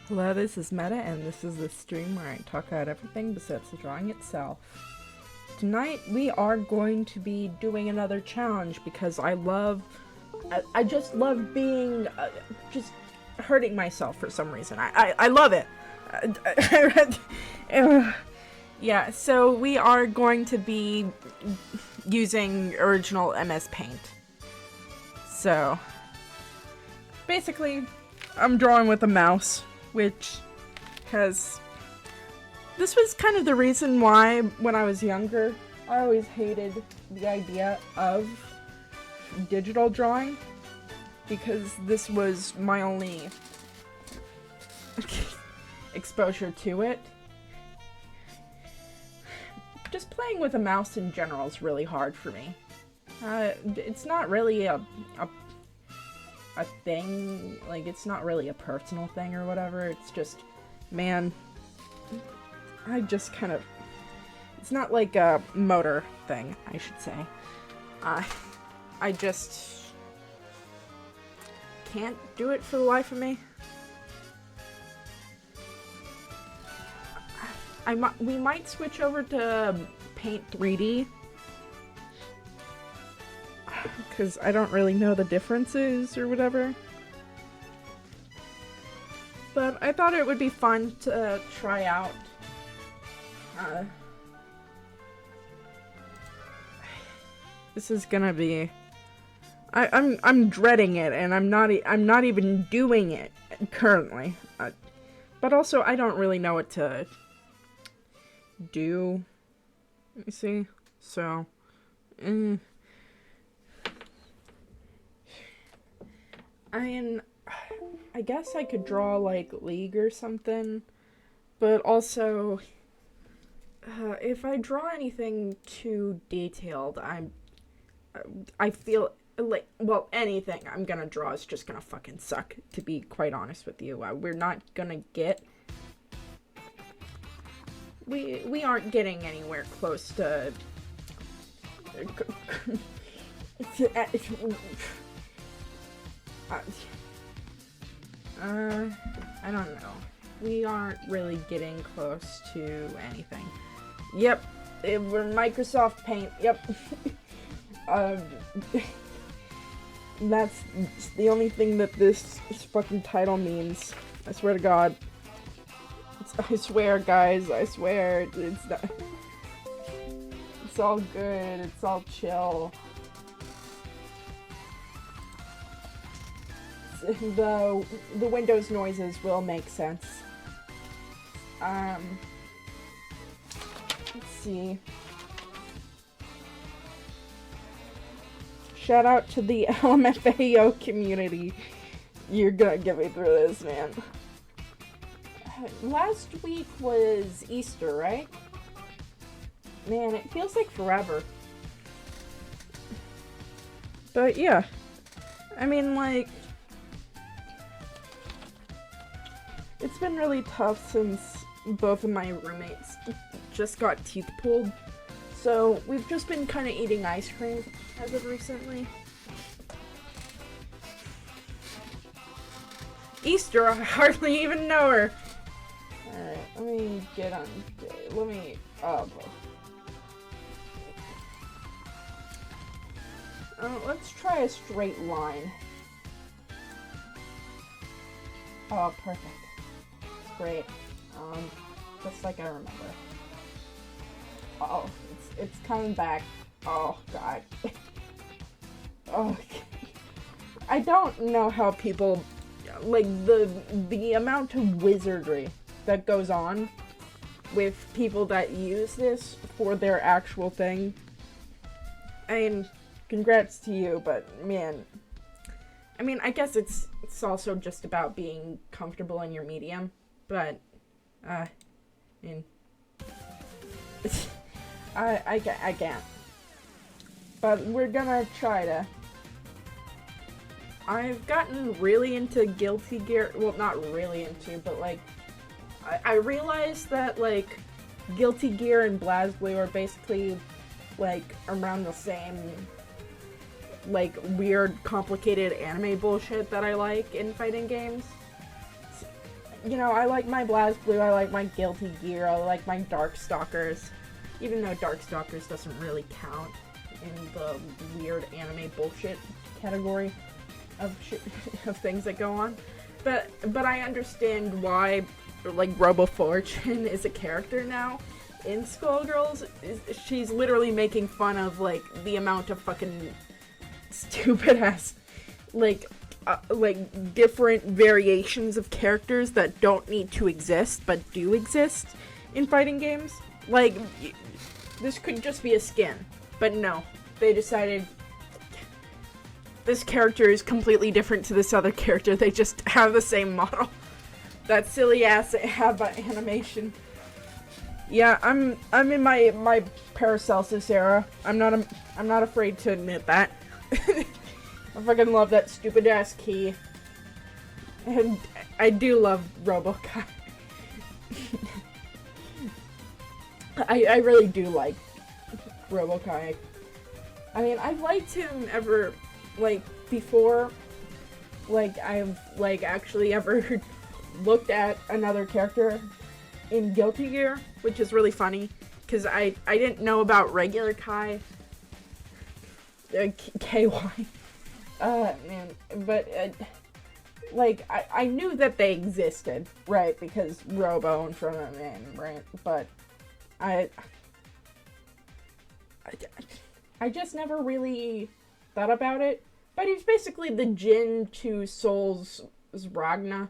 Hello, this is Meta, and this is the stream where I talk about everything besides the drawing itself. Tonight, we are going to be doing another challenge because I just love being, just hurting myself for some reason. I love it. Yeah, so we are going to be using original MS Paint. So, basically, I'm drawing with a mouse, which this was kind of the reason why, when I was younger, I always hated the idea of digital drawing, because this was my only exposure to it. Just playing with a mouse in general is really hard for me. It's not really a thing, like, it's not really a personal thing or whatever, it's just, man, I just kind of, it's not like a motor thing, I should say. I just can't do it for the life of me. We might switch over to Paint 3D, because I don't really know the differences or whatever. But I thought it would be fun to try out. This is gonna be. I'm dreading it, and I'm not even doing it currently. But also, I don't really know what to do. Let me see. So, I guess I could draw like League or something, but also, if I draw anything too detailed, I feel like, well, anything I'm gonna draw is just gonna fucking suck, to be quite honest with you. We're not gonna get, we aren't getting anywhere close to I don't know. We aren't really getting close to anything. Yep, we're Microsoft Paint. Yep. That's the only thing that this fucking title means. I swear to God. I swear, guys. I swear. It's not. It's all good. It's all chill. The Windows noises will make sense. Let's see. Shout out to the LMFAO community. You're gonna get me through this, man. Last week was Easter, right? Man, it feels like forever. But yeah. I mean, like, it's been really tough since both of my roommates just got teeth pulled. So we've just been kind of eating ice cream as of recently. Easter, I hardly even know her. Alright, let me get on. Let me. Let's try a straight line. Oh, perfect. Great. Just like I remember. Oh, it's coming back. Oh, God. Oh, I don't know how people, like, the amount of wizardry that goes on with people that use this for their actual thing. I mean, congrats to you, but, man, I mean, I guess it's also just about being comfortable in your medium, but, I mean, I can't. But we're gonna try to. I've gotten really into Guilty Gear, well, not really into, but, like, I realized that, like, Guilty Gear and BlazBlue are basically, like, around the same, like, weird, complicated anime bullshit that I like in fighting games. you know, I like my BlazBlue, I like my Guilty Gear, I like my Darkstalkers. Even though Darkstalkers doesn't really count in the weird anime bullshit category of of things that go on. But I understand why, like, RoboFortune is a character now in Skullgirls. She's literally making fun of, like, the amount of fucking stupid ass, like different variations of characters that don't need to exist but do exist in fighting games. Like, this could just be a skin, but no, they decided this character is completely different to this other character. They just have the same model. That silly ass animation. Yeah, I'm in my Paracelsus era. I'm not afraid to admit that. I fucking love that stupid ass key. And I do love RoboKai. I really do like RoboKai. I mean, I've liked him ever, like, before, like, I've, like, actually ever looked at another character in Guilty Gear, which is really funny, because I didn't know about regular Kai, KY, man, but, like, I knew that they existed, right, because Robo in front of him, right, but I just never really thought about it. But he's basically the Jin to Soul's Ragna.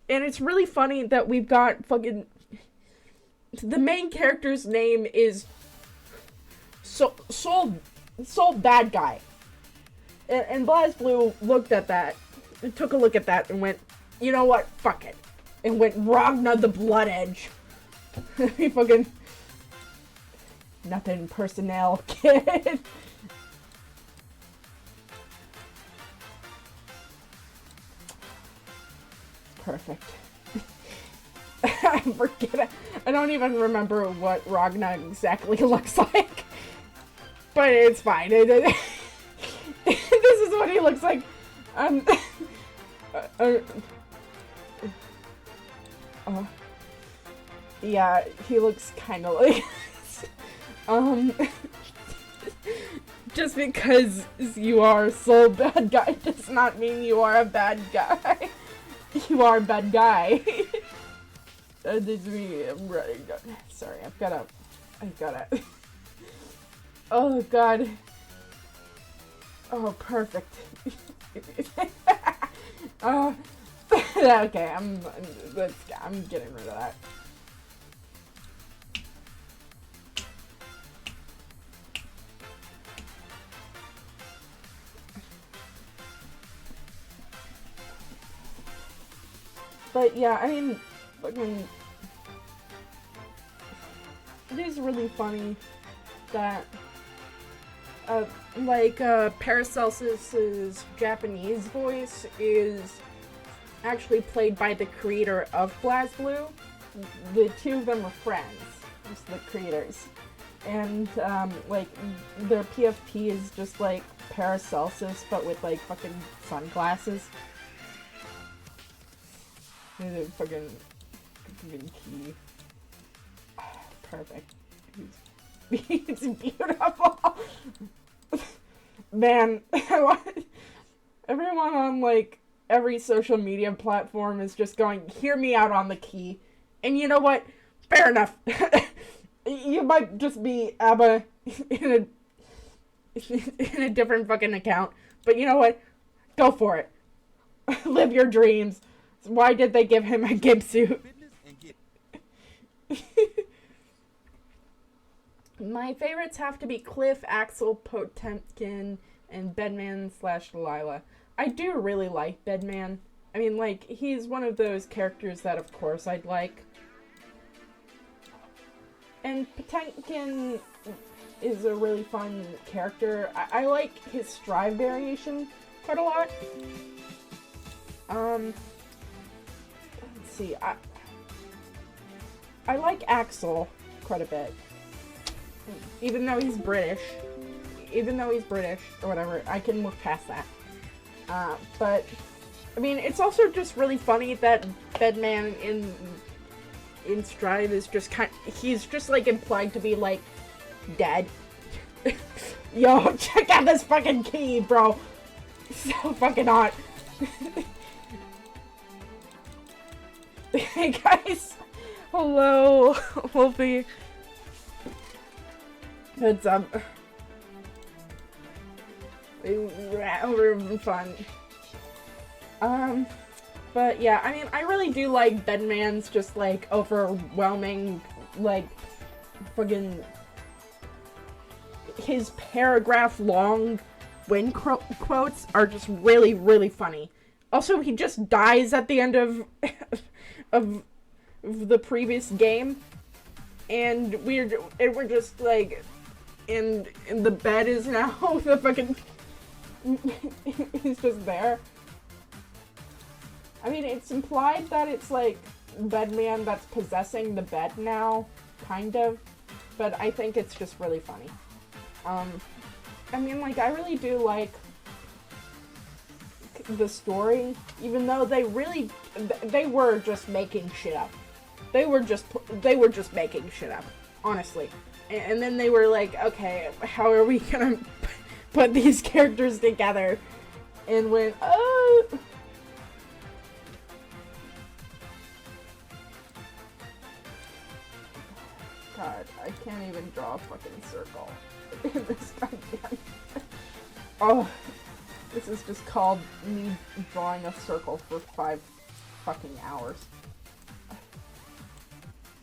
And it's really funny that we've got fucking... The main character's name is Soul Bad Guy. And BlazBlue looked at that, and took a look at that, and went, you know what, fuck it. And went Ragna the Blood Edge. He fucking... Nothing personnel, kid. Perfect. I forget it. I don't even remember what Ragna exactly looks like. But it's fine. This is what he looks like. Yeah, he looks kind of like... just because you are so bad guy does not mean you are a bad guy. You are a bad guy. This is me. I'm running. Sorry, I've gotta. Oh god. Oh, perfect. Okay, I'm getting rid of that. But yeah, I mean, fucking, it is really funny that, Paracelsus's Japanese voice is actually played by the creator of BlazBlue. The two of them are friends, just the creators. And, like, their PFP is just like Paracelsus, but with, like, fucking sunglasses. The fucking key. Perfect. It's beautiful. Man, everyone on, like, every social media platform is just going, hear me out on the key. And you know what? Fair enough. You might just be ABBA in a different fucking account. But you know what? Go for it. Live your dreams. Why did they give him a gimp suit? My favorites have to be Cliff, Axel, Potemkin, and Bedman/Lila. I do really like Bedman. I mean, like, he's one of those characters that, of course, I'd like. And Potemkin is a really fun character. I like his Strive variation quite a lot. Let's see, I like Axel quite a bit. Even though he's British, or whatever, I can look past that. But I mean, it's also just really funny that Bedman in Strive is just he's just like implied to be like dead. Yo, check out this fucking key, bro. So fucking hot. Hey guys. Hello, Wolfie. What's up? We're having fun. But yeah, I mean, I really do like Bedman's just like overwhelming, like, fucking his paragraph long win quotes are just really, really funny. Also, he just dies at the end of the previous game, and we're just like, in the bed is now the fucking he's just there. I mean, it's implied that it's like Bedman that's possessing the bed now, kind of, but I think it's just really funny. I mean, like, I really do like the story, even though they were just making shit up. They were just making shit up, honestly. And then they were like, okay, how are we gonna put these characters together? And went, oh. God, I can't even draw a fucking circle in this goddamn. Oh, this is just called me drawing a circle for 5 fucking hours.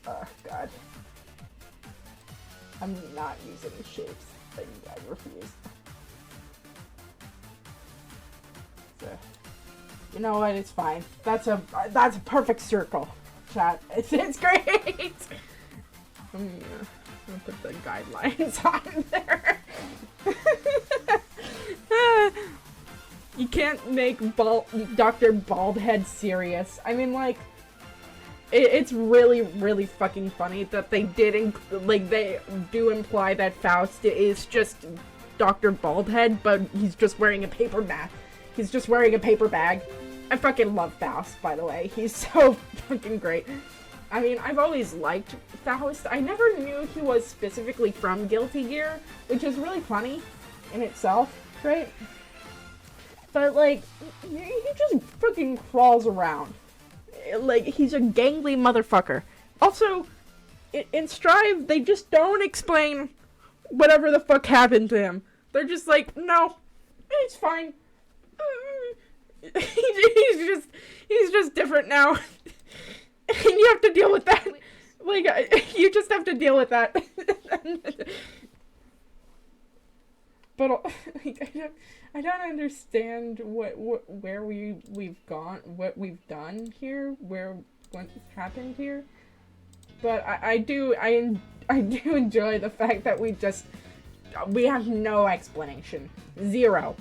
Oh, God. I'm not using shapes. I refuse. So, you know what? It's fine. That's a perfect circle, chat. It's great. I'm gonna put the guidelines on there. You can't make Dr. Baldhead serious. I mean, like, it's really, really fucking funny that they they do imply that Faust is just Dr. Baldhead, but he's just wearing a paper bag. He's just wearing a paper bag. I fucking love Faust, by the way. He's so fucking great. I mean, I've always liked Faust. I never knew he was specifically from Guilty Gear, which is really funny in itself, right? But, like, he just fucking crawls around. Like, he's a gangly motherfucker. Also, in Strive, they just don't explain whatever the fuck happened to him. They're just like, no, it's fine. He's just different now. And you have to deal with that. Like, you just have to deal with that. But, like, I don't understand where we've gone, what we've done here, what's happened here. But I do enjoy the fact that we have no explanation. Zero.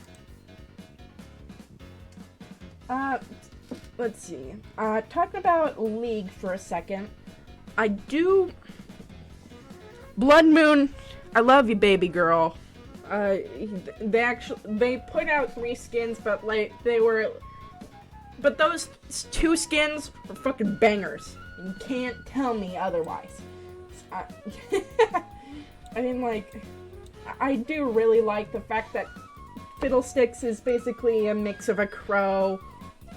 Let's see. Talking about League for a second. Blood Moon, I love you, baby girl. They put out 3 skins, but like but those 2 skins were fucking bangers. You can't tell me otherwise. I mean, like, I do really like the fact that Fiddlesticks is basically a mix of a crow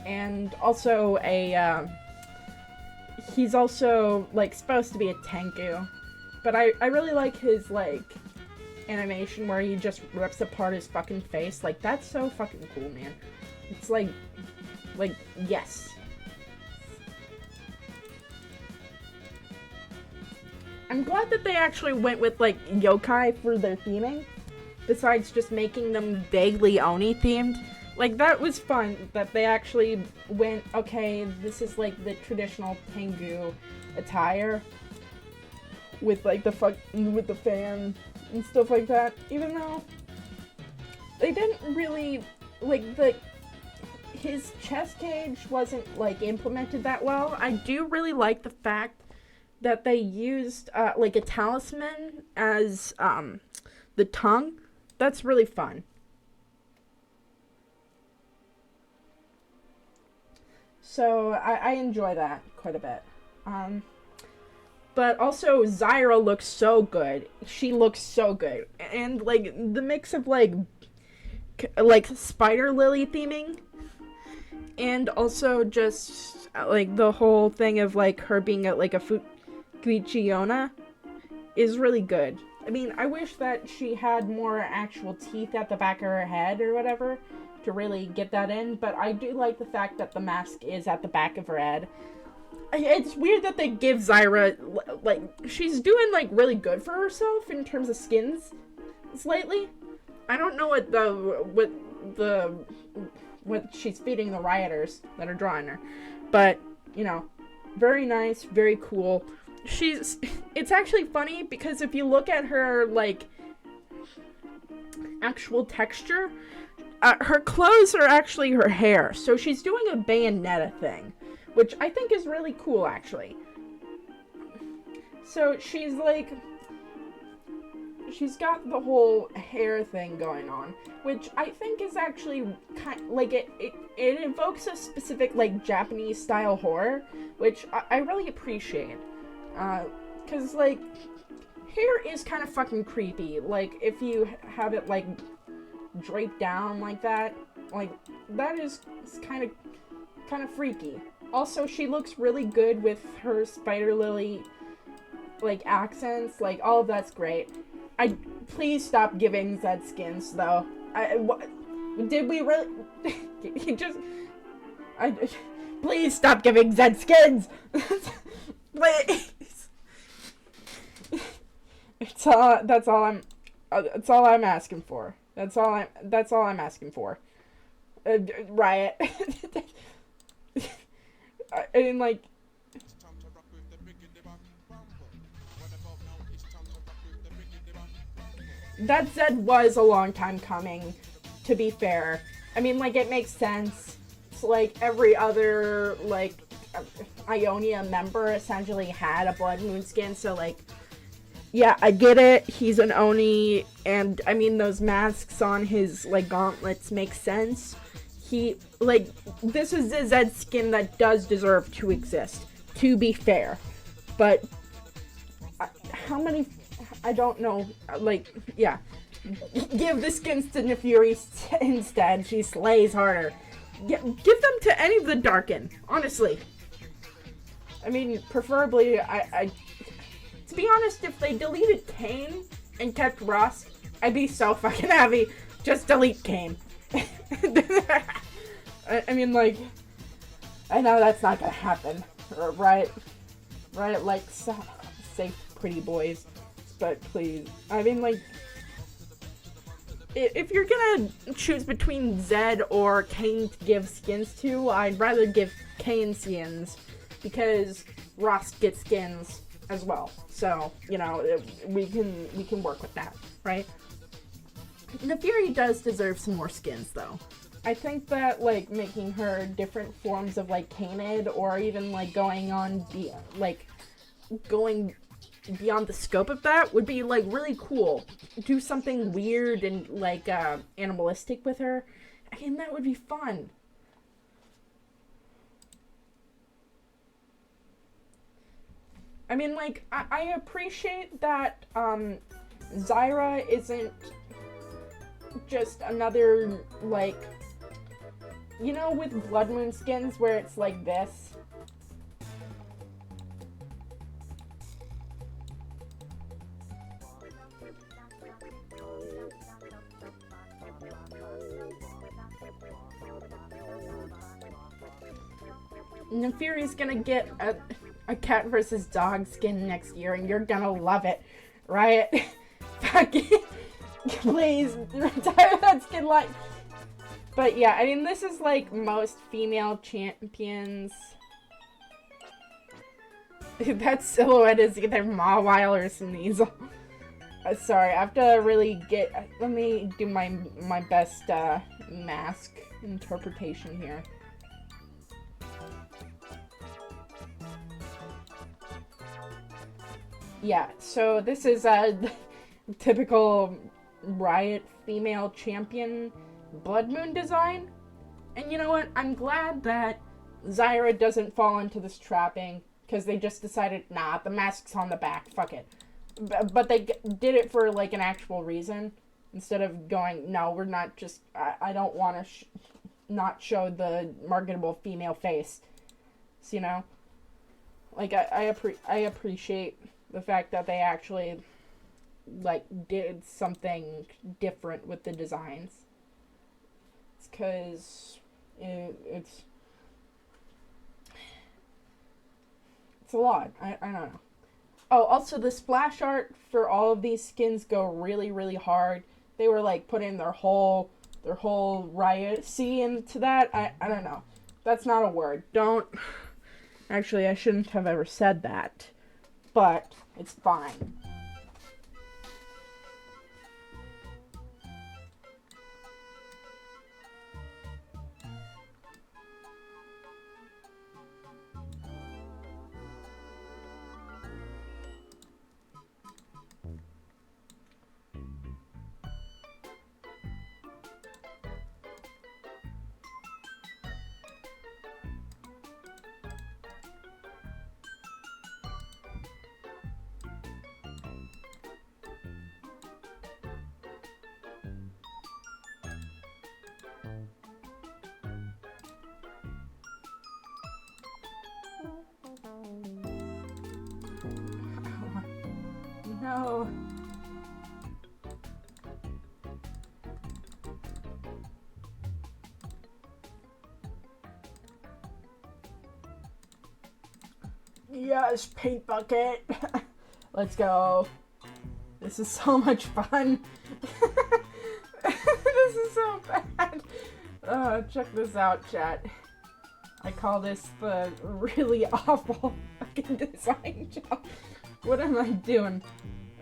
and also he's also like supposed to be a Tengu, but I really like his like animation where he just rips apart his fucking face. Like, that's so fucking cool, man. It's like yes. I'm glad that they actually went with like yokai for their theming, besides just making them vaguely Oni themed. Like, that was fun that they actually went, okay, this is like the traditional Tengu attire with like with the fan and stuff like that, even though they didn't really, like, his chest cage wasn't, like, implemented that well. I do really like the fact that they used, like, a talisman as, the tongue. That's really fun. So I enjoy that quite a bit. But also Zyra looks so good. She looks so good. And like the mix of like spider lily theming and also just like the whole thing of like her being like a Fuichiona is really good. I mean, I wish that she had more actual teeth at the back of her head or whatever to really get that in, but I do like the fact that the mask is at the back of her head. It's weird that they give Zyra, like, she's doing, like, really good for herself in terms of skins lately. I don't know what she's feeding the rioters that are drawing her, but, you know, very nice, very cool. It's actually funny because if you look at her, like, actual texture, her clothes are actually her hair, so she's doing a Bayonetta thing, which I think is really cool, actually. So she's like, she's got the whole hair thing going on, which I think is actually like it evokes a specific like Japanese style horror, which I really appreciate. Cause like hair is kind of fucking creepy. Like if you have it like draped down like that is kind of freaky. Also, she looks really good with her spider lily like accents. Like all of that's great. Please stop giving Zed skins though. Did we really? Please stop giving Zed skins. Please. That's all I'm asking for. That's all I'm asking for. Riot. I mean, like, that Zed was a long time coming, to be fair. I mean, like, it makes sense. It's like every other, like, Ionia member essentially had a Blood Moon skin, so, like, yeah, I get it. He's an Oni, and, I mean, those masks on his, like, gauntlets make sense. This is a Zed skin that does deserve to exist, to be fair. But, how many, I don't know, like, yeah. Give the skins to Nefuri instead, she slays harder. Give them to any of the Darkin, honestly. I mean, preferably, to be honest, if they deleted Kain and kept Rust, I'd be so fucking happy. Just delete Kain. I mean, like, I know that's not gonna happen, right? Right? Like, say pretty boys, but please. I mean, like, if you're gonna choose between Zed or Kain to give skins to, I'd rather give Kain skins, because Rust gets skins as well. So, you know, we can work with that, right? Nefuri does deserve some more skins, though. I think that, like, making her different forms of, like, Kainid, or even, like, going beyond the scope of that would be, like, really cool. Do something weird and, like, animalistic with her. I mean, that would be fun. I mean, like, I appreciate that, Zyra isn't just another, like, you know, with Blood Moon skins where it's like this. Nefuri's gonna get a cat versus dog skin next year, and you're gonna love it, right? Fucking please retire that skin line. But yeah, I mean, this is like most female champions. That silhouette is either Mawile or Sneasel. Sorry, I have to really let me do my best mask interpretation here. Yeah, so this is a typical Riot female champion Blood Moon design. And you know what? I'm glad that Zyra doesn't fall into this trapping because they just decided, nah, the mask's on the back, fuck it. But they did it for like an actual reason instead of going, no, we're not just, I don't want to not show the marketable female face. So, you know, like I appreciate the fact that they actually like did something different with the designs. It's because it's a lot. I don't know. Oh, also the splash art for all of these skins go really, really hard. They were like putting their whole riot C into that. I don't know. That's not a word. Don't. Actually, I shouldn't have ever said that. But it's fine. No. Yes, paint bucket. Let's go. This is so much fun. This is so bad. Check this out, chat. I call this the really awful fucking design job. What am I doing?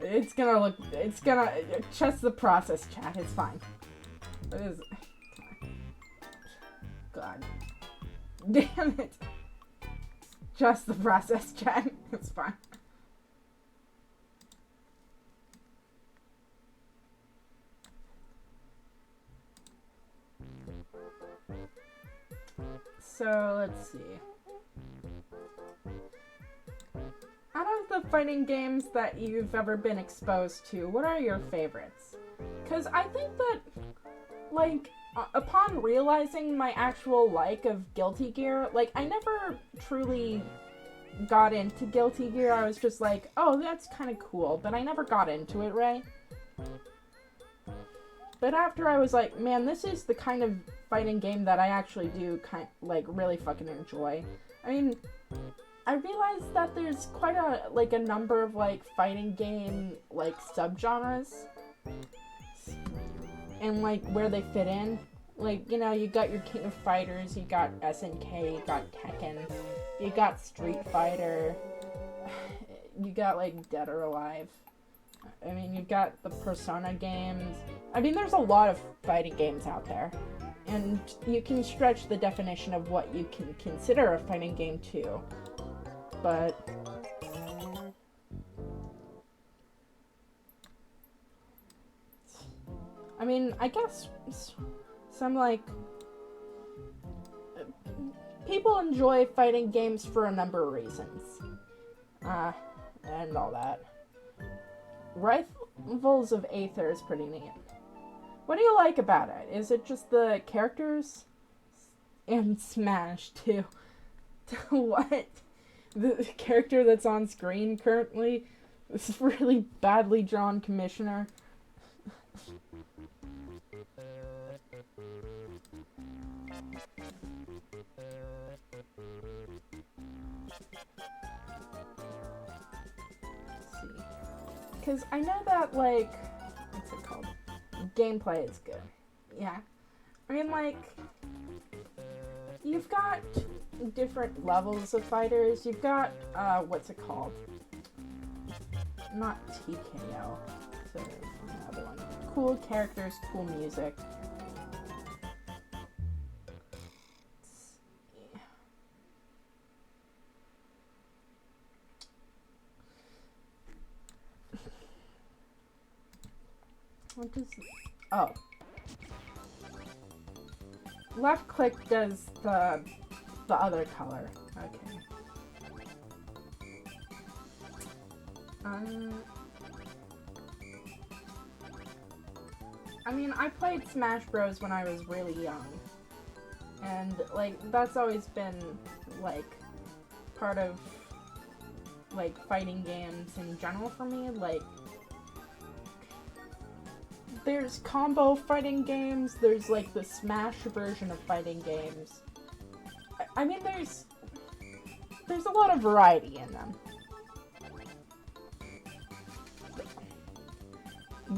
It's gonna trust the process, chat. It's fine. It is. God. Damn it. Trust the process, chat. It's fine. So, let's see. Out of the fighting games that you've ever been exposed to, what are your favorites? Because I think that, like, upon realizing my actual like of Guilty Gear, like, I never truly got into Guilty Gear. I was just like, oh, that's kind of cool, but I never got into it, right? But after I was like, man, this is the kind of fighting game that I actually do really fucking enjoy. I mean, I realized that there's quite a number of like fighting game like subgenres and like where they fit in. Like, you know, you got your King of Fighters, you got SNK, you got Tekken, you got Street Fighter, you got like Dead or Alive. I mean, you've got the Persona games. I mean, there's a lot of fighting games out there. And you can stretch the definition of what you can consider a fighting game too. But I mean, I guess some like people enjoy fighting games for a number of reasons. And all that. Rivals of Aether is pretty neat. What do you like about it? Is it just the characters? And Smash, too. What? The character that's on screen currently? This really badly drawn commissioner. Because I know that, like, what's it called? Gameplay is good. Yeah. I mean, like, you've got different levels of fighters. You've got, what's it called? Not TKO. So, another one. Cool characters, cool music. What does... Oh. Left click does the the other color. Okay. I mean, I played Smash Bros. When I was really young. And, like, that's always been, like, part of, like, fighting games in general for me. Like, there's combo fighting games, there's, like, the Smash version of fighting games. I mean, there's a lot of variety in them.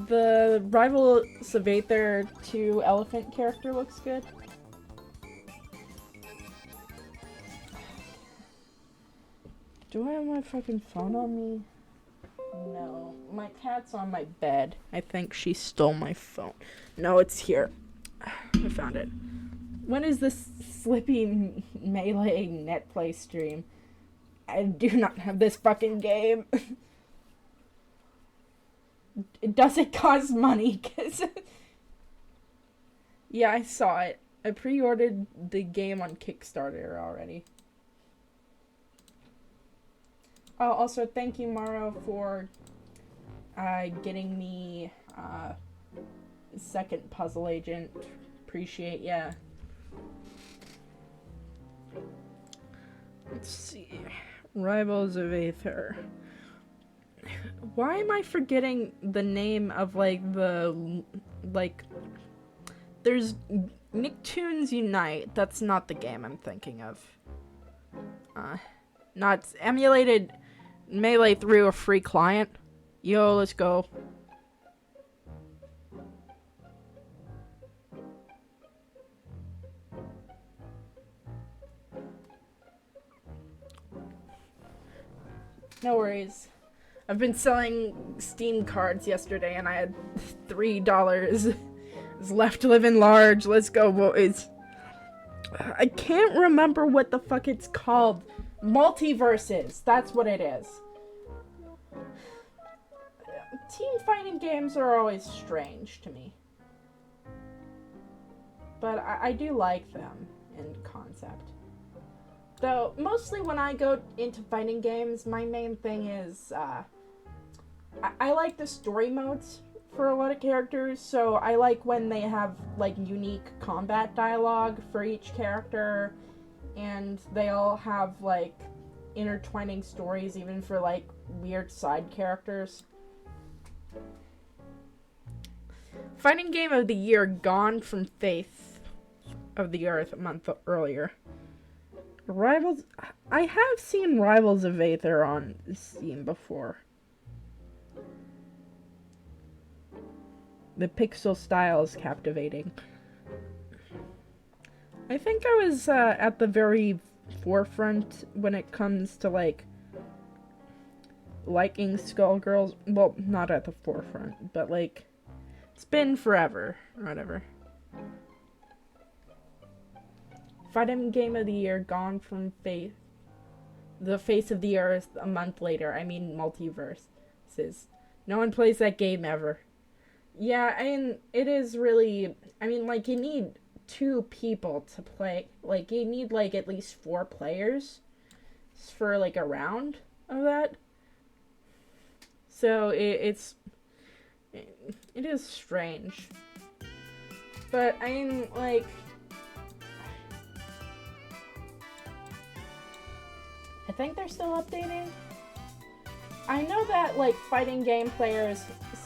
The Rivals of Aether 2 elephant character looks good. Do I have my fucking phone on me? No. My cat's on my bed. I think she stole my phone. No, it's here. I found it. When is this Slippy Melee Netplay stream? I do not have this fucking game. Does it cost money? Yeah, I saw it. I pre-ordered the game on Kickstarter already. Oh, also, thank you, Maro, for getting me second puzzle agent. Appreciate ya. Let's see. Rivals of Aether. Why am I forgetting the name of, like, there's Nicktoons Unite. That's not the game I'm thinking of. Not emulated Melee through a free client. Yo, let's go. No worries. I've been selling Steam cards yesterday and I had $3 left living large. Let's go, boys. I can't remember what the fuck it's called. Multiverses. That's what it is. Team fighting games are always strange to me. But I do like them in concept. Though, mostly when I go into fighting games, my main thing is, I like the story modes for a lot of characters, so I like when they have, like, unique combat dialogue for each character, and they all have, like, intertwining stories, even for, like, weird side characters. Fighting Game of the Year, Gone from Faith of the Earth a month earlier. Rivals... I have seen Rivals of Aether on Steam before. The pixel style is captivating. I think I was at the very forefront when it comes to, like, liking Skullgirls. Well, not at the forefront, but, like, it's been forever, or whatever. Fighting Game of the Year, Gone from Faith. The Face of the Earth a month later. I mean, multiverses. No one plays that game ever. Yeah, I mean, it is really... I mean, like, you need 2 people to play. Like, you need, like, at least 4 players for, like, a round of that. So, it is strange. But, I mean, like... I think they're still updating. I know that, like, fighting game players,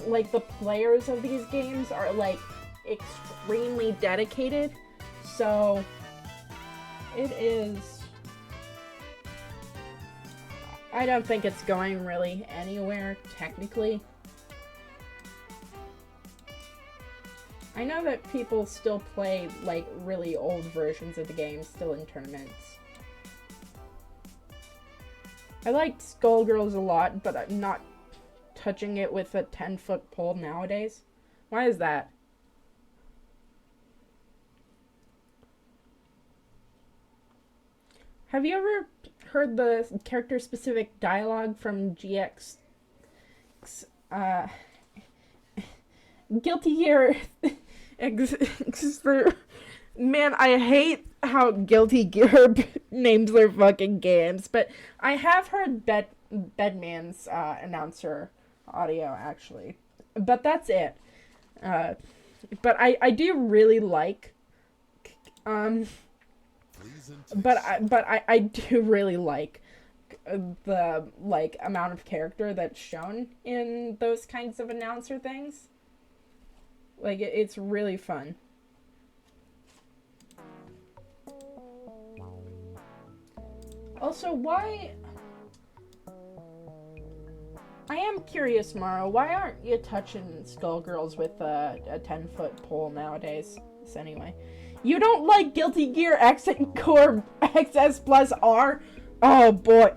like, the players of these games are, like, extremely dedicated. So, it is... I don't think it's going really anywhere, technically. I know that people still play, like, really old versions of the game, still in tournaments. I liked Skullgirls a lot, but I'm not touching it with a 10-foot pole nowadays. Why is that? Have you ever heard the character-specific dialogue from GX? Guilty Gear Man, I hate how Guilty Gear names their fucking games, but I have heard Bedman's announcer audio, actually. But that's it. But I do really like, I do really like the, like, amount of character that's shown in those kinds of announcer things. Like, it's really fun. Also, why... I am curious, Mara, why aren't you touching Skullgirls with a 10-foot pole nowadays? Anyway. You don't like Guilty Gear X and Core XS Plus R? Oh boy.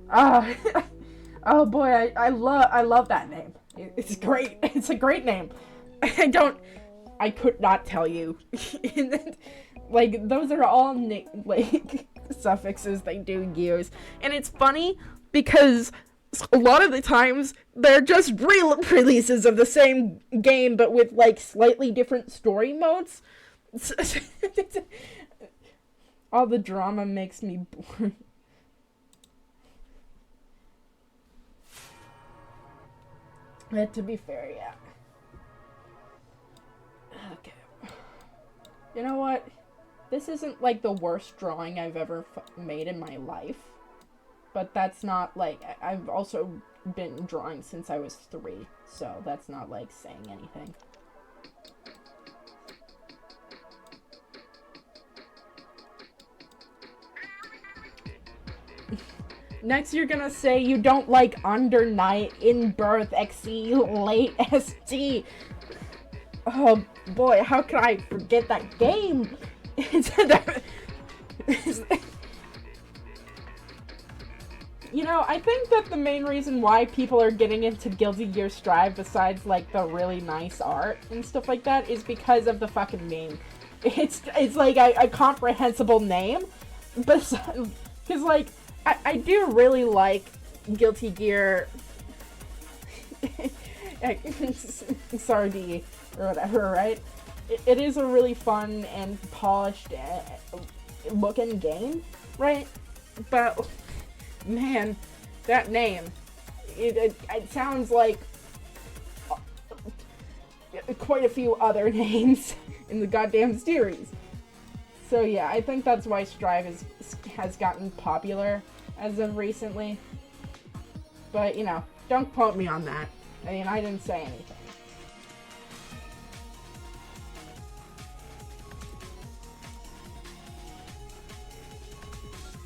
Oh boy, I love that name. It's great. It's a great name. I could not tell you. Like, those are all like suffixes they do use. And it's funny because a lot of the times they're just releases of the same game but with like slightly different story modes. All the drama makes me bored. But to be fair, yeah. Okay. You know what? This isn't like the worst drawing I've ever made in my life. But that's not like... I've also been drawing since I was 3. So that's not like saying anything. Next, you're gonna say you don't like Under Night, In Birth, XE, Late ST. Oh boy, how could I forget that game? You know, I think that the main reason why people are getting into Guilty Gear Strive, besides like the really nice art and stuff like that, is because of the fucking name. It's like a comprehensible name, but because like I do really like Guilty Gear Sardi or whatever, right? It is a really fun and polished looking game, right? But man, that name, it sounds like quite a few other names in the goddamn series. So yeah, I think that's why Strive has gotten popular as of recently. But, you know, don't quote me on that. I mean, I didn't say anything.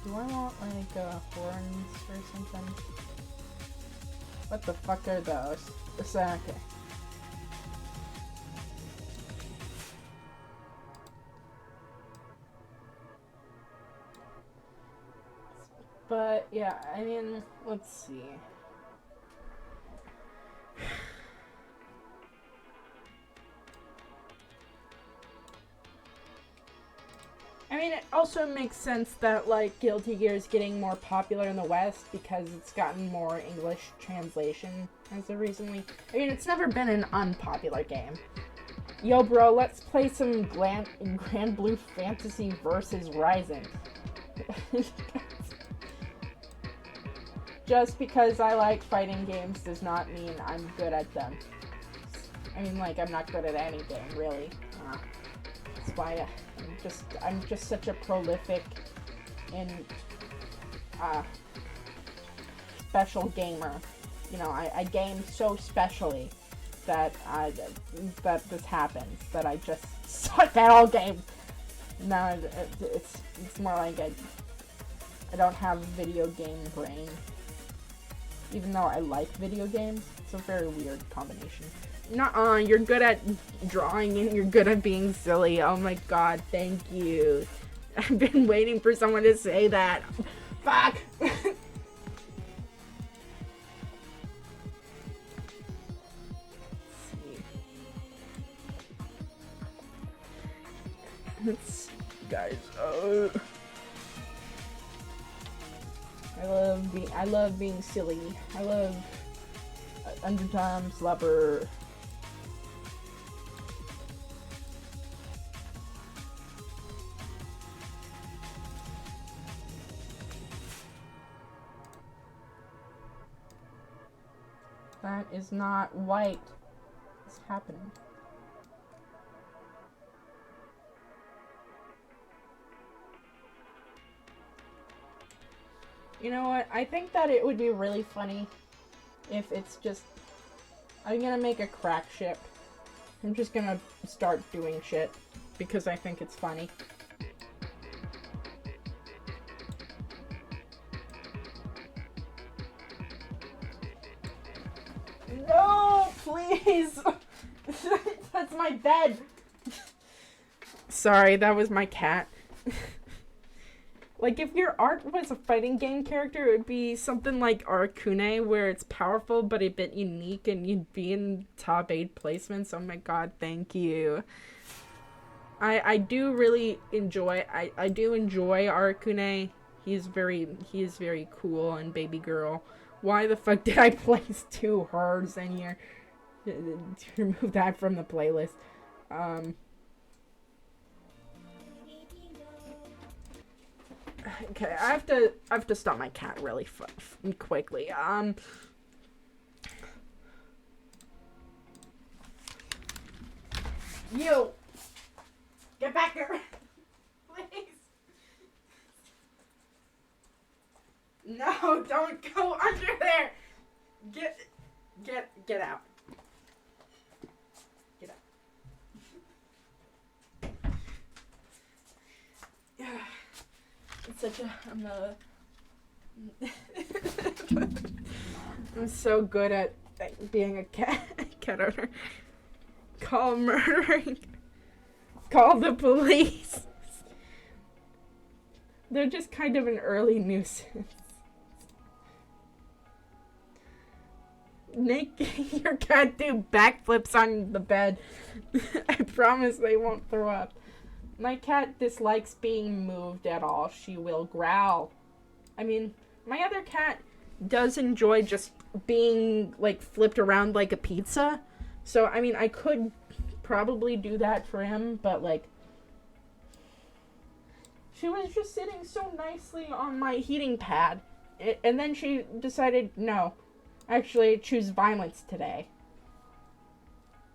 Do I want, like, horns or something? What the fuck are those? Okay. But, yeah, I mean, let's see. I mean, it also makes sense that, like, Guilty Gear is getting more popular in the West because it's gotten more English translation as of recently. I mean, it's never been an unpopular game. Yo, bro, let's play some Grand Blue Fantasy versus Rising. Just because I like fighting games does not mean I'm good at them. I mean, like, I'm not good at any game, really. That's why I'm just such a prolific and special gamer. You know, I game so specially that that this happens. That I just suck at all games. No, it's more like I don't have video game brain. Even though I like video games, it's a very weird combination. Nuh-uh, you're good at drawing and you're good at being silly. Oh my god, thank you. I've been waiting for someone to say that. Fuck! Let's see. Guys, I love being silly. I love Undertime, Slapper. That is not white. What's happening? You know what? I think that it would be really funny if it's just... I'm gonna make a crack ship. I'm just gonna start doing shit because I think it's funny. No, please! That's my bed! Sorry, that was my cat. Like, if your art was a fighting game character, it would be something like Arcune, where it's powerful but a bit unique, and you'd be in top 8 placements. Oh my god, thank you. I do really enjoy, I do enjoy Arcune. He is very cool and baby girl. Why the fuck did I place 2 hers in here? Remove that from the playlist. Okay, I have to stop my cat really quickly. You get back here, please. No, don't go under there. Get out. Get out. It's such a I'm so good at being a cat owner. Call murdering. Call the police. They're just kind of an early nuisance. Make your cat do backflips on the bed. I promise they won't throw up. My cat dislikes being moved at all. She will growl. I mean, my other cat does enjoy just being, like, flipped around like a pizza. So, I mean, I could probably do that for him, but, like, she was just sitting so nicely on my heating pad, and then she decided, no, actually choose violence today.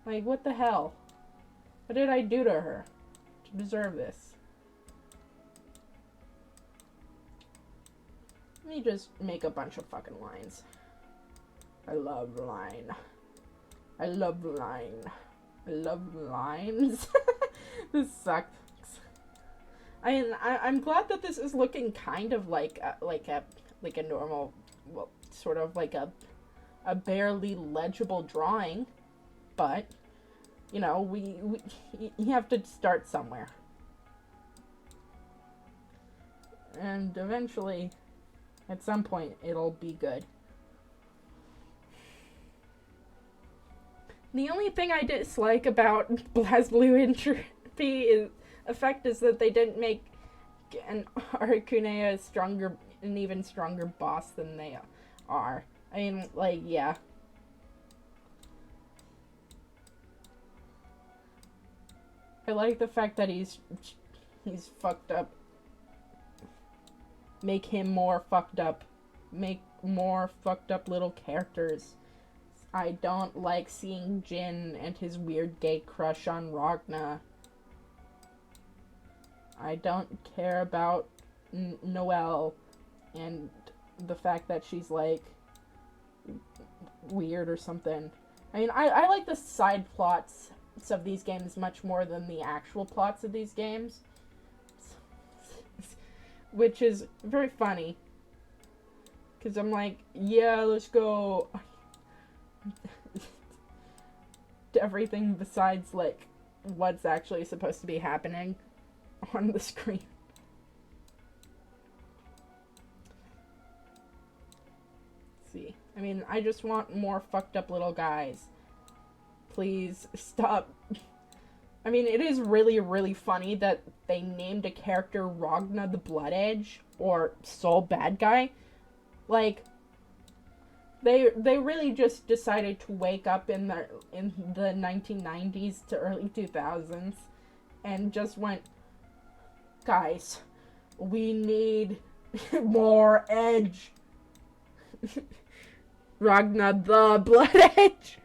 Like, what the hell? What did I do to her to deserve this? Let me just make a bunch of fucking lines. I love line. I love line. I love lines. This sucks. I'm glad that this is looking kind of like a normal, well, sort of like a barely legible drawing, but you know, you have to start somewhere, and eventually, at some point, it'll be good. The only thing I dislike about BlazBlue Entropy effect is that they didn't make an Arcune an even stronger boss than they are. I mean, like, yeah. I like the fact that he's fucked up. Make him more fucked up. Make more fucked up little characters. I don't like seeing Jin and his weird gay crush on Ragna. I don't care about Noelle and the fact that she's, like, weird or something. I mean, I like the side plots of these games much more than the actual plots of these games. Which is very funny. Because I'm like, yeah, let's go. Everything besides, like, what's actually supposed to be happening on the screen. Let's see. I mean, I just want more fucked up little guys. Please stop. I mean, it is really, really funny that they named a character Ragna the Blood Edge or Soul Bad Guy. Like, they really just decided to wake up in the 1990s to early 2000s and just went, guys, we need more edge. Ragna the Blood Edge.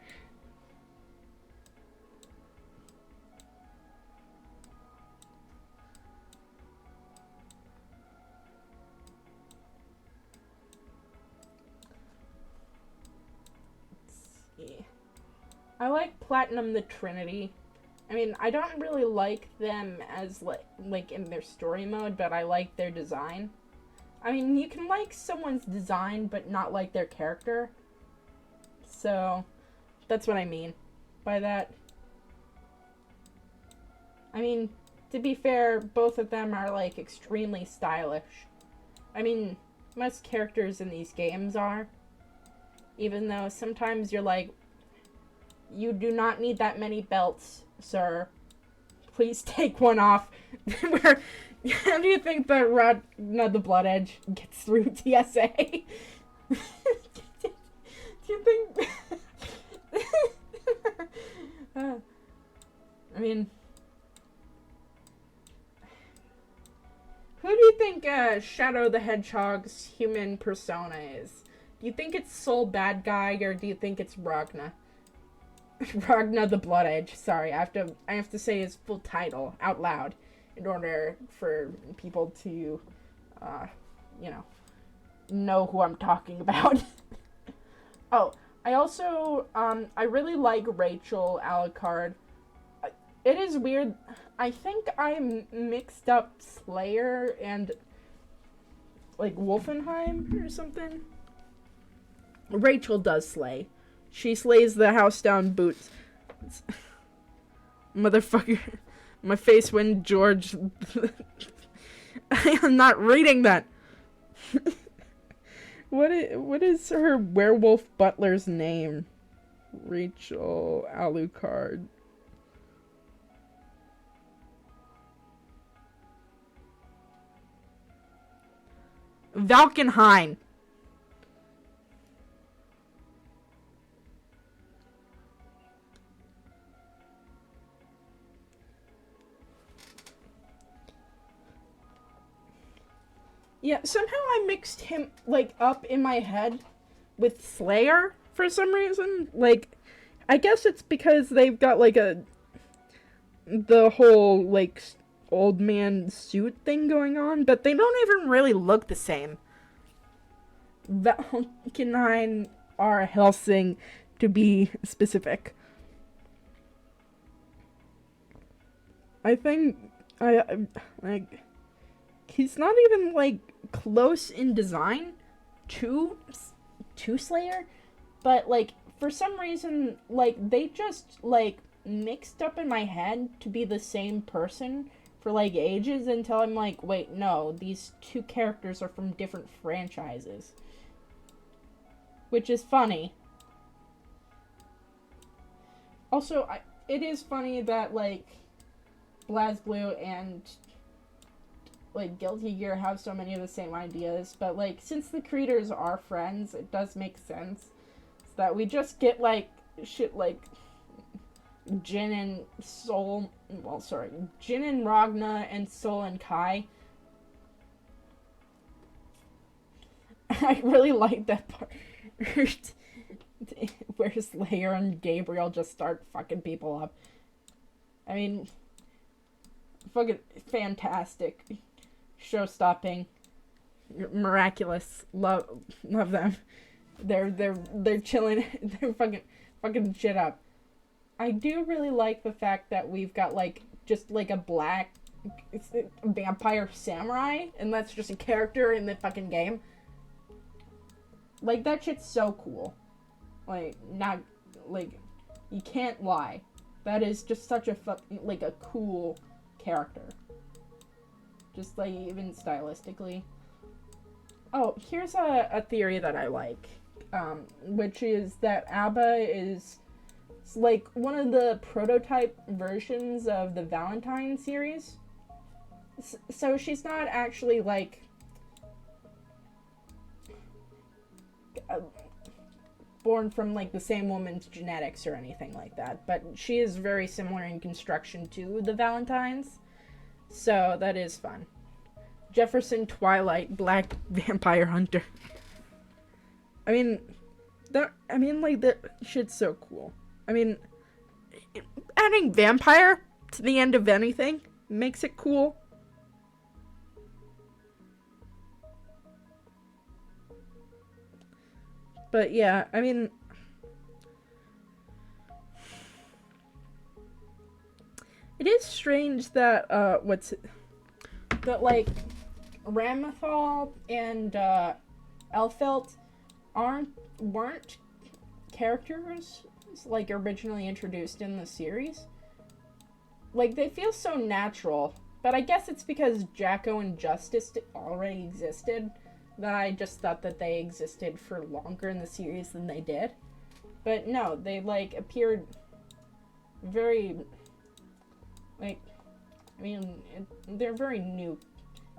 I like Platinum the Trinity. I mean, I don't really like them as like in their story mode, but I like their design. I mean, you can like someone's design, but not like their character. So, that's what I mean by that. I mean, to be fair, both of them are like extremely stylish. I mean, most characters in these games are. Even though sometimes you're like, you do not need that many belts, sir. Please take one off. Where, how do you think the Blood Edge gets through TSA? Do you think... I mean... Who do you think Shadow the Hedgehog's human persona is? Do you think it's Soul Bad Guy, or do you think it's Ragna? Ragna the Blood Edge. Sorry, I have to say his full title out loud in order for people to, you know who I'm talking about. Oh, I also, I really like Rachel Alucard. It is weird. I think I mixed up Slayer and, like, Wolfenheim or something. Rachel does slay. She slays the house down boots. Motherfucker. My face when George... I am not reading that. What is her werewolf butler's name? Rachel Alucard. Valkenheim. Yeah, somehow I mixed him, like, up in my head with Slayer for some reason. Like, I guess it's because they've got, like, the whole, like, old man suit thing going on, but they don't even really look the same. Valkenheim R. Helsing, to be specific. I think, like, he's not even, like, close in design to Slayer, but, like, for some reason, like, they just, like, mixed up in my head to be the same person for, like, ages until I'm like, wait, no, these two characters are from different franchises. Which is funny. Also, it is funny that, like, BlazBlue and, like, Guilty Gear have so many of the same ideas, but, like, since the creators are friends, it does make sense that we just get, like, shit like Jin and Ragna and Sol and Kai. I really like that part where Slayer and Gabriel just start fucking people up. I mean, fucking fantastic. Show-stopping. Miraculous. Love them. They're chilling. They're fucking shit up. I do really like the fact that we've got, like, just, like, a black vampire samurai, and that's just a character in the fucking game. Like, that shit's so cool. Like, not, like, you can't lie. That is just such a like, a cool character. Just, like, even stylistically. Oh, here's a theory that I like. Which is that Abba is, like, one of the prototype versions of the Valentine series. So she's not actually, like, born from, like, the same woman's genetics or anything like that. But she is very similar in construction to the Valentines. So that is fun. Jefferson Twilight, Black Vampire Hunter. I mean, I mean, like, that shit's so cool. I mean, adding vampire to the end of anything makes it cool. But yeah, I mean, it is strange that like Ramathal and Elfelt weren't characters like originally introduced in the series. Like, they feel so natural, but I guess it's because Jacko and Justice already existed that I just thought that they existed for longer in the series than they did. But no, they like appeared very, like, I mean, they're very new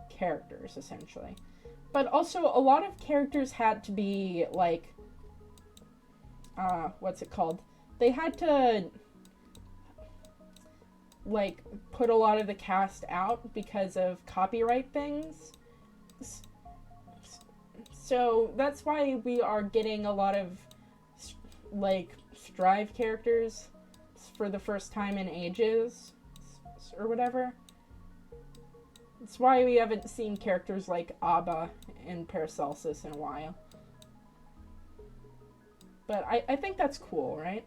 characters essentially. But also a lot of characters had to be like, what's it called? They had to like put a lot of the cast out because of copyright things. So that's why we are getting a lot of like Strive characters for the first time in ages or whatever. That's why we haven't seen characters like Abba and Paracelsus in a while. But I think that's cool, right?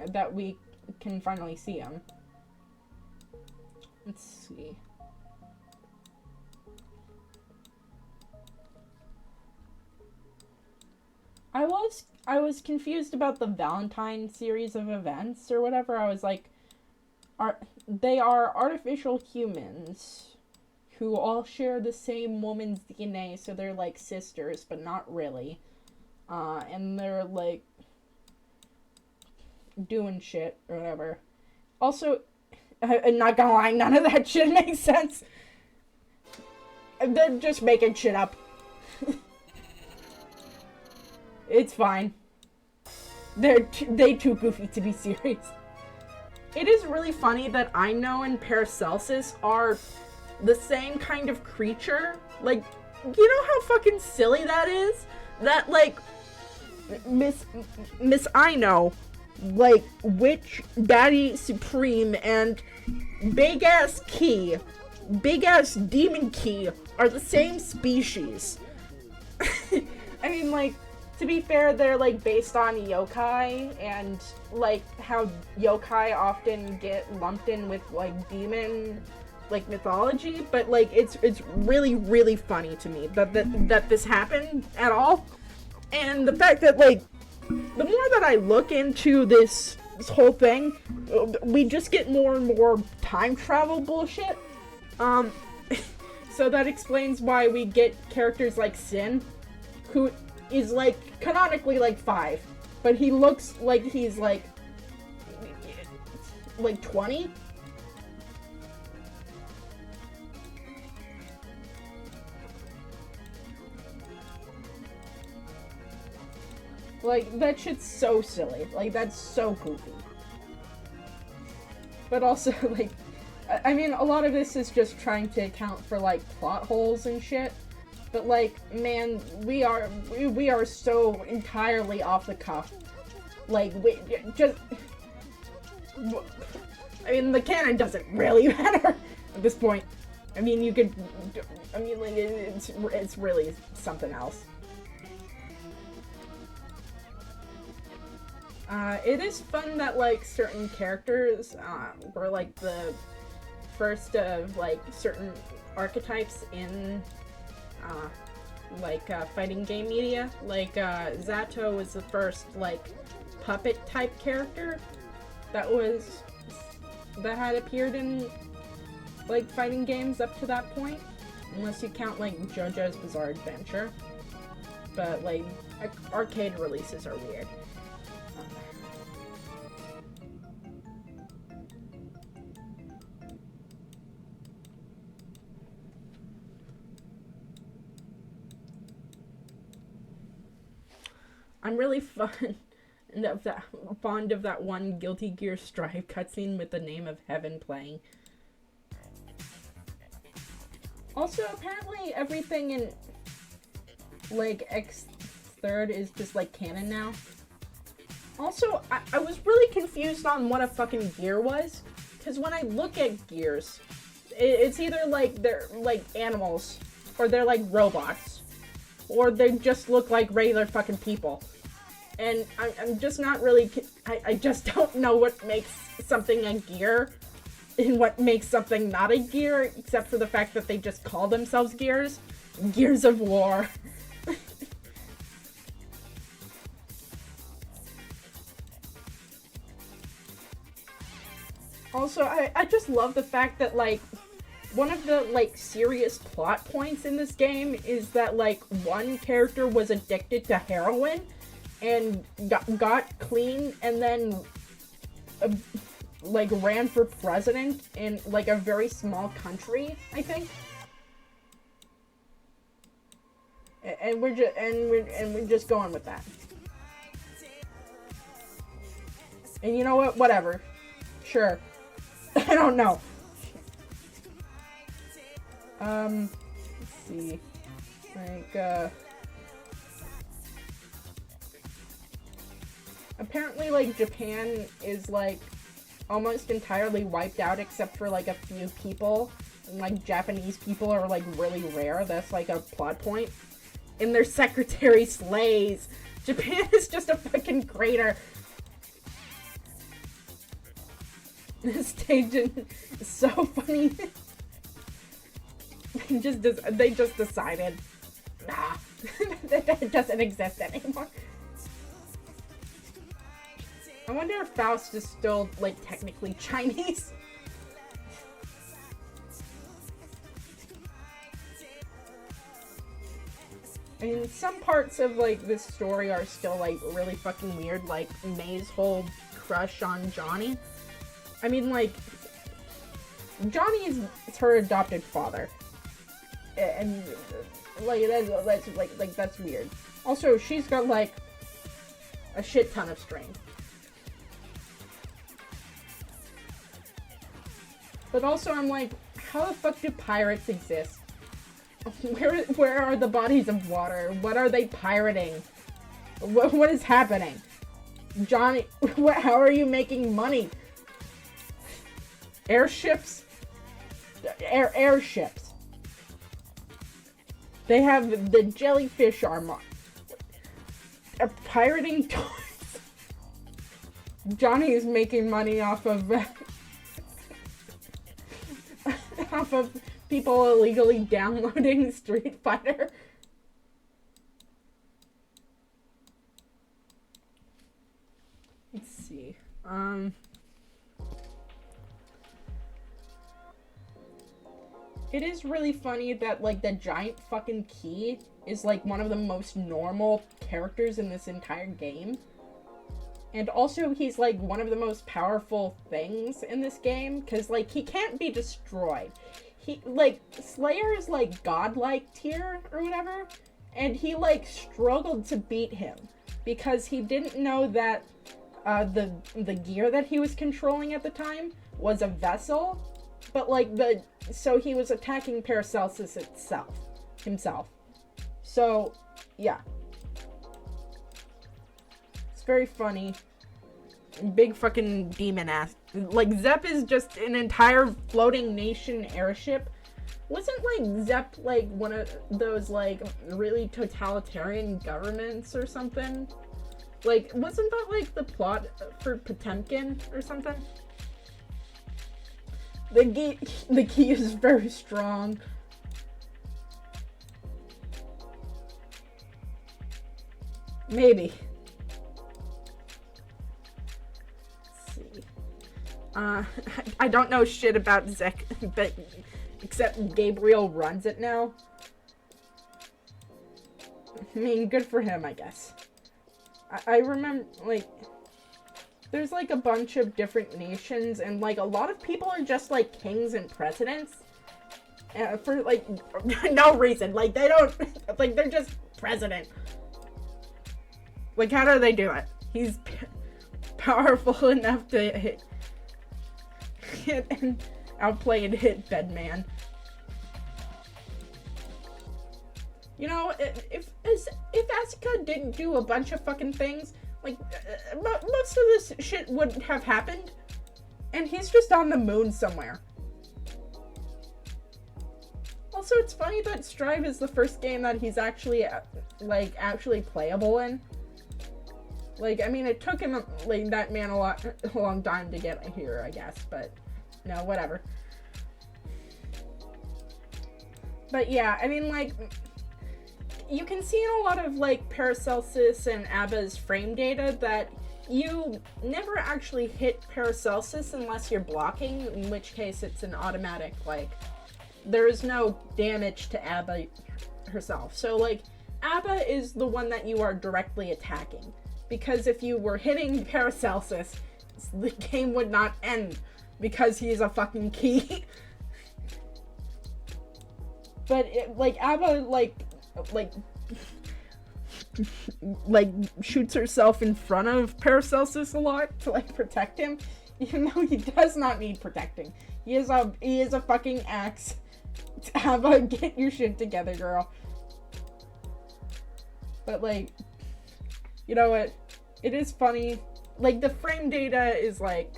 That we can finally see them. Let's see. I was confused about the Valentine series of events or whatever. I was like, they are artificial humans who all share the same woman's DNA, so they're like sisters, but not really. And they're like doing shit or whatever. Also, I'm not gonna lie, none of that shit makes sense. They're just making shit up. It's fine. They too goofy to be serious. It is really funny that Aino and Paracelsus are the same kind of creature. Like, you know how fucking silly that is? That, like, Miss Aino, like, Witch Daddy Supreme and Big Ass Key, Big Ass Demon Key are the same species. I mean, like, to be fair, they're, like, based on yokai, and, like, how yokai often get lumped in with, like, demon, like, mythology, but, like, it's really, really funny to me that this happened at all. And the fact that, like, the more that I look into this whole thing, we just get more and more time travel bullshit. So that explains why we get characters like Sin, who is, like, canonically, like, 5, but he looks like he's, like 20? Like, that shit's so silly. Like, that's so goofy. But also, like, I mean, a lot of this is just trying to account for, like, plot holes and shit. But, like, man, we are so entirely off the cuff. Like, I mean, the canon doesn't really matter at this point. I mean, like, it's really something else. It is fun that, like, certain characters, were, like, the first of, like, certain archetypes in, fighting game media. Like, Zato was the first, like, puppet-type character that had appeared in, like, fighting games up to that point. Unless you count, like, JoJo's Bizarre Adventure. But, like, arcade releases are weird. I'm really fond of that one Guilty Gear Strive cutscene with the name of Heaven playing. Also, apparently everything in, like, 3rd is just like canon now. Also, I was really confused on what a fucking gear was, because when I look at gears, it's either like they're like animals, or they're like robots, or they just look like regular fucking people. And I'm just not really, I just don't know what makes something a gear and what makes something not a gear, except for the fact that they just call themselves gears. Gears of War. Also, I just love the fact that, like, one of the, like, serious plot points in this game is that, like, one character was addicted to heroin and got clean and then, like, ran for president in, like, a very small country, I think. And we're just going with that. And you know what? Whatever. Sure. I don't know. Let's see. Like, apparently, like, Japan is, like, almost entirely wiped out except for, like, a few people. And, like, Japanese people are, like, really rare. That's, like, a plot point. And their secretary slays. Japan is just a fucking crater. This stage is so funny. They just decided, nah, that doesn't exist anymore. I wonder if Faust is still, like, technically Chinese. I mean, some parts of, like, this story are still, like, really fucking weird, like May's whole crush on Johnny. I mean, like, Johnny is her adopted father. And, like, that's weird. Also, she's got, like, a shit ton of strength. But also, I'm like, how the fuck do pirates exist? Where are the bodies of water? What are they pirating? What is happening? Johnny, how are you making money? Airships? Airships. They have the jellyfish armor. Pirating toys. Johnny is making money off of off of people illegally downloading Street Fighter. Let's see. It is really funny that, like, the giant fucking key is, like, one of the most normal characters in this entire game. And also, he's, like, one of the most powerful things in this game, because, like, he can't be destroyed. He, like, Slayer is, like, godlike tier, or whatever, and he, like, struggled to beat him, because he didn't know that, the gear that he was controlling at the time was a vessel, but, like, so he was attacking Paracelsus himself. So, yeah. It's very funny. Big fucking demon ass. Like, Zep is just an entire floating nation airship. Wasn't, like, Zep, like, one of those, like, really totalitarian governments or something? Like, wasn't that, like, the plot for Potemkin or something? The key is very strong. Maybe. Let's see. I don't know shit about Zek, but except Gabriel runs it now. I mean, good for him, I guess. I remember, like, there's, like, a bunch of different nations, and, like, a lot of people are just, like, kings and presidents. For, like, no reason. Like, they don't, like, they're just president. Like, how do they do it? He's powerful enough to hit and outplay and hit Bedman. You know, if Asuka ABBA didn't do a bunch of fucking things, like, most of this shit wouldn't have happened. And he's just on the moon somewhere. Also, it's funny that Strive is the first game that he's actually, like, actually playable in. Like, I mean, it took him, like, that man a long time to get here, I guess, but, no, whatever. But yeah, I mean, like, you can see in a lot of, like, Paracelsus and ABBA's frame data that you never actually hit Paracelsus unless you're blocking, in which case it's an automatic, like, there is no damage to ABBA herself. So, like, ABBA is the one that you are directly attacking. Because if you were hitting Paracelsus, the game would not end because he's a fucking key. But, like, ABBA, like, shoots herself in front of Paracelsus a lot to, like, protect him, even though he does not need protecting. He is a fucking axe. ABBA, get your shit together, girl. But, like, you know what? It is funny. Like, the frame data is, like,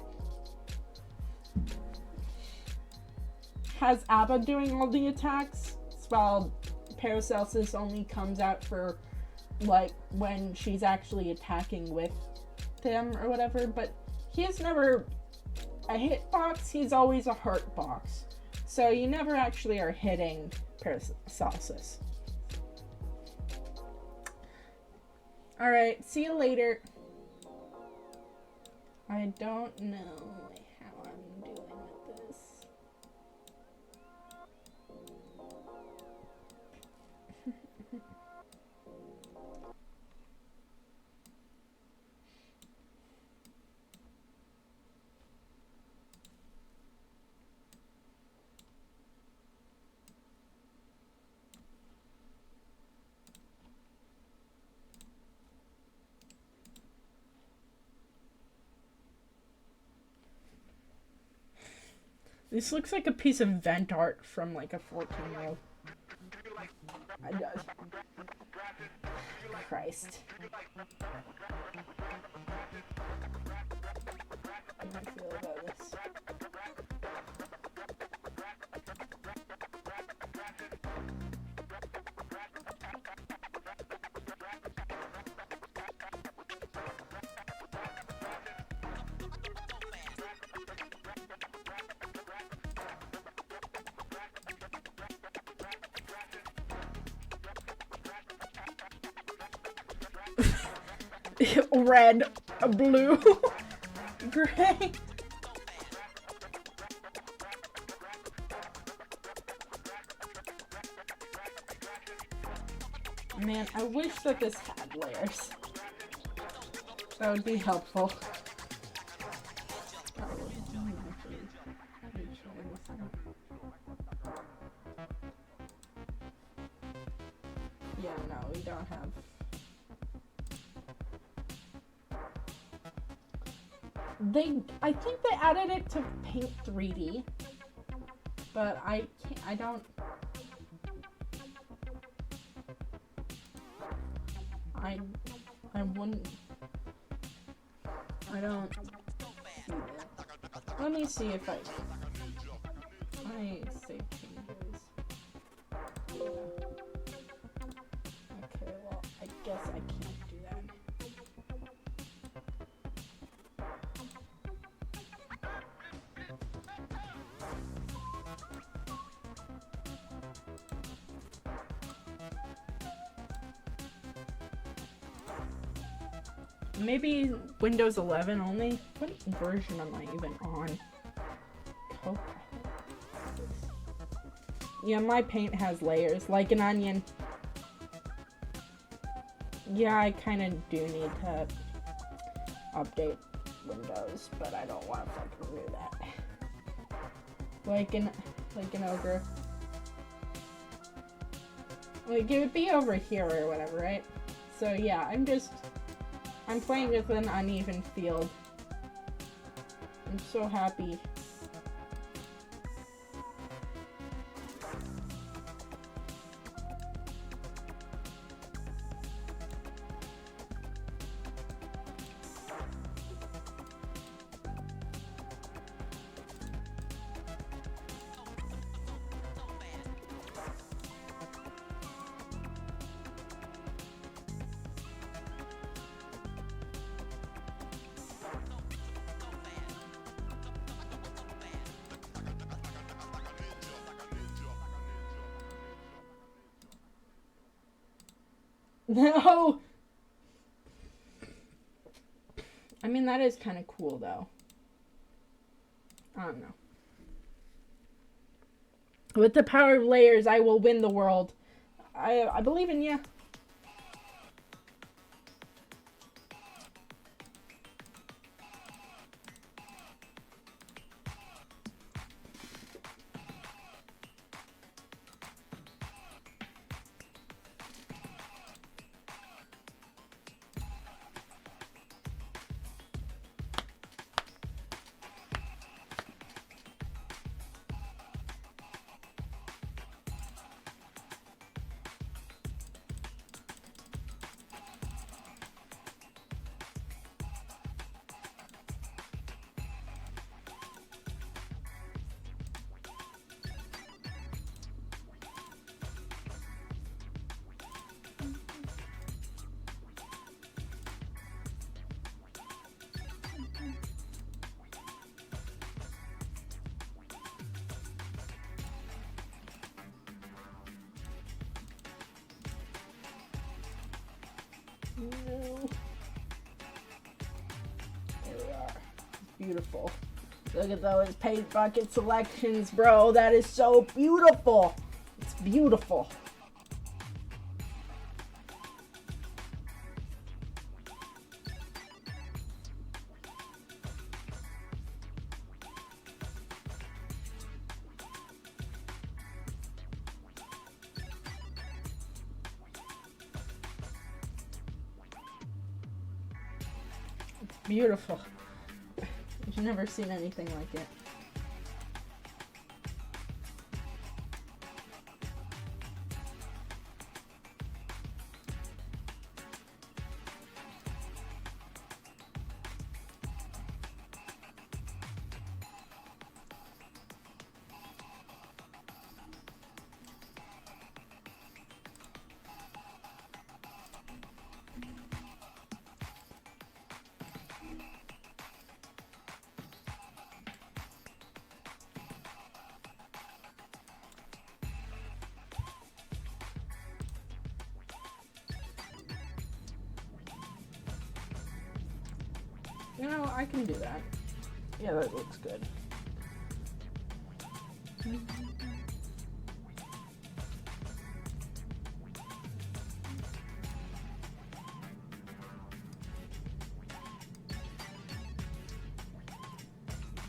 has ABBA doing all the attacks, while Paracelsus only comes out for, like, when she's actually attacking with him or whatever, but he is never a hitbox, he's always a heart box. So you never actually are hitting Paracelsus. Alright, see you later. I don't know how I'm doing with this. This looks like a piece of vent art from, like, a 14-year-old. It does. Christ. How do I feel about this? Red, blue, gray. Man, I wish that this had layers. That would be helpful. Yeah, no, we don't have. I think they added it to Paint 3D, but I wouldn't, I don't see it. Let me see if I save changes. Yeah. Okay, well, I guess I can't do that. Maybe Windows 11 only? What version am I even on? Copilot. Yeah, my paint has layers, like an onion. Yeah, I kind of do need to update Windows, but I don't want to fucking do that. Like an ogre. Like, it would be over here or whatever, right? So yeah, I'm playing with an uneven field. I'm so happy. No! I mean, that is kind of cool, though. I don't know. With the power of layers, I will win the world. I believe in you. No. There we are. Beautiful. Look at those paint bucket selections, bro. That is so beautiful. It's beautiful. Beautiful. I've never seen anything like it. You know, I can do that. Yeah, that looks good.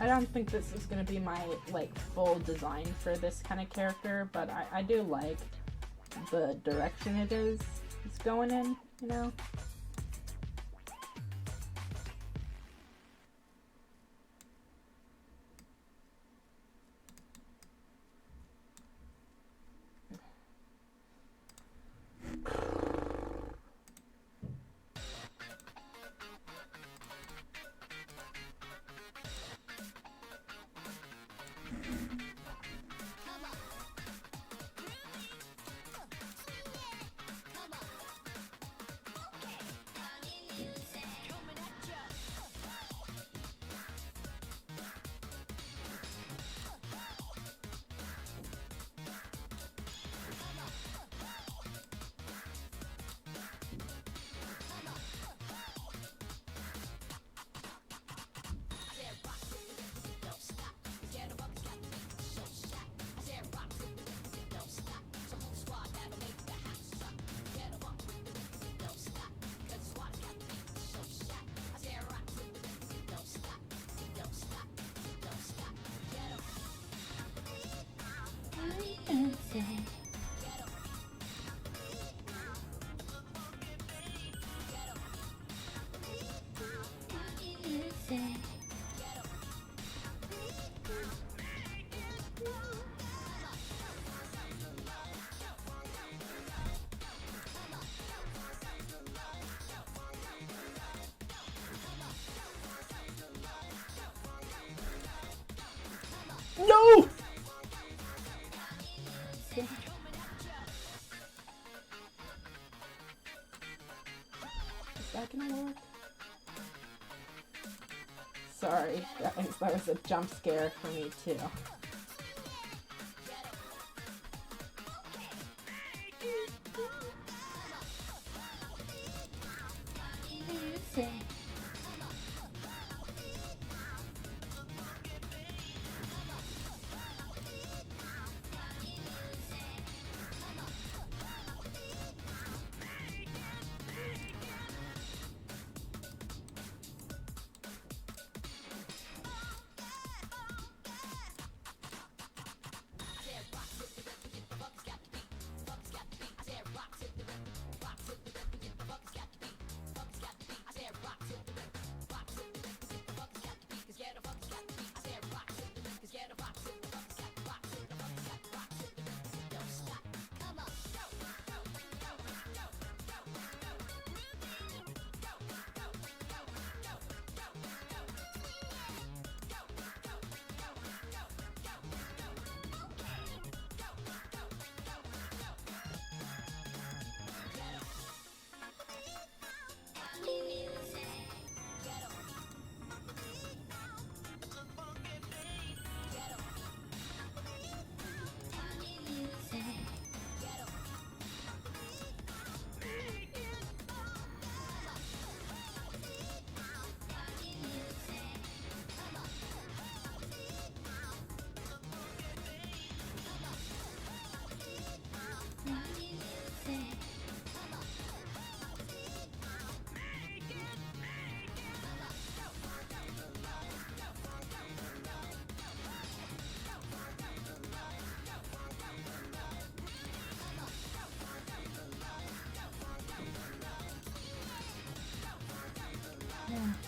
I don't think this is going to be my, like, full design for this kind of character, but I do like the direction it's going in, you know? No! Is that gonna work? Sorry, guys, that was a jump scare for me too.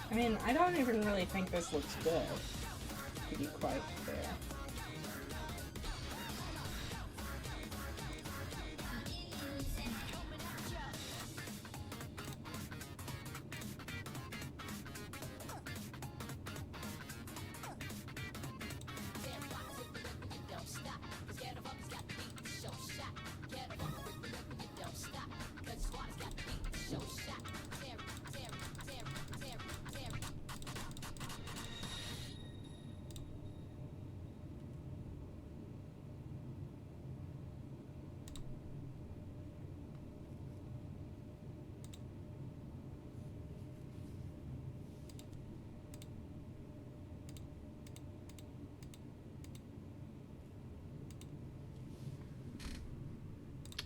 I mean, I don't even really think this looks good, to be quite fair.